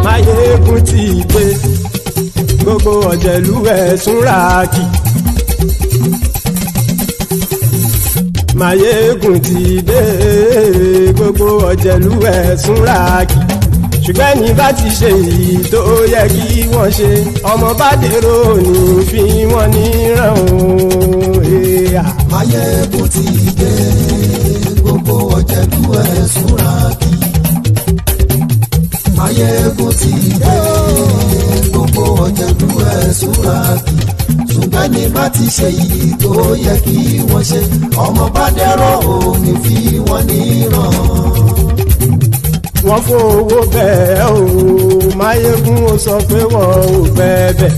Maiyegun ti dé. Gbogbo ọ̀jẹ̀lú ẹ̀sùn ràkì. Maiyegun ti dé. Gbogbo ọ̀jẹ̀lú ẹ̀sùn ràkì. Ṣùgbọ́n ní bá ti ṣe èyí tó yẹ kí wọ́n ṣe, ọmọ bá dèrò ní fi wọ́n níran o. Maiyegun ti dé. Gbogbo ọ̀jẹ̀lú ẹ̀sùn ràkì. Maiyegun ti dé. Gbogbo ọ̀jẹ̀lú ẹ̀sùn ràkì. Ṣùgbọ́n ní bá ti ṣe èyí tó yẹ kí wọ́n ṣe, ọmọ bá dèrò ní fi wọ́n níran. Wọ́n fowó bẹ́ẹ̀ o. Maiyegun ó sọ pé wọ́n ò bẹ́ẹ̀.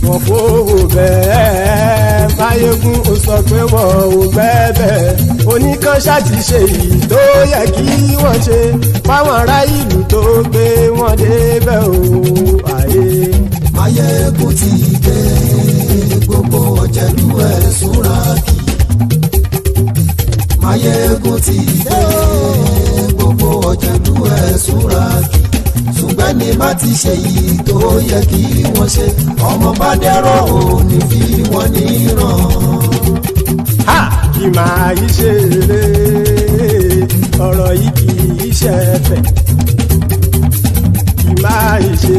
Wọ́n fowó bẹ́ẹ̀. Maiyegun ó sọ pé wọ́n ò bẹ́ẹ̀. Oníkan ṣáàtì ṣe èyí tó yẹ kí wọ́n ṣe fáwọn ará ìlú tó gbé wọn débẹ̀ o. Maiyegun ti dé. Gbogbo ọ̀jẹ̀lú ẹ̀sùn ràkì. Maiyegun ti dé. Gbogbo ọ̀jẹ̀lú ẹ̀sùn ràkì. Ṣùgbọ́n ní bá ti ṣe èyí tó yẹ kí wọ́n ṣe, ọmọ bá dẹ́rọ̀ ò ní fi wọ́n níran. Kì máa yí ṣe eré, ọ̀rọ̀ yìí kì í ṣe ẹ̀fẹ̀. Kì máa yí ṣe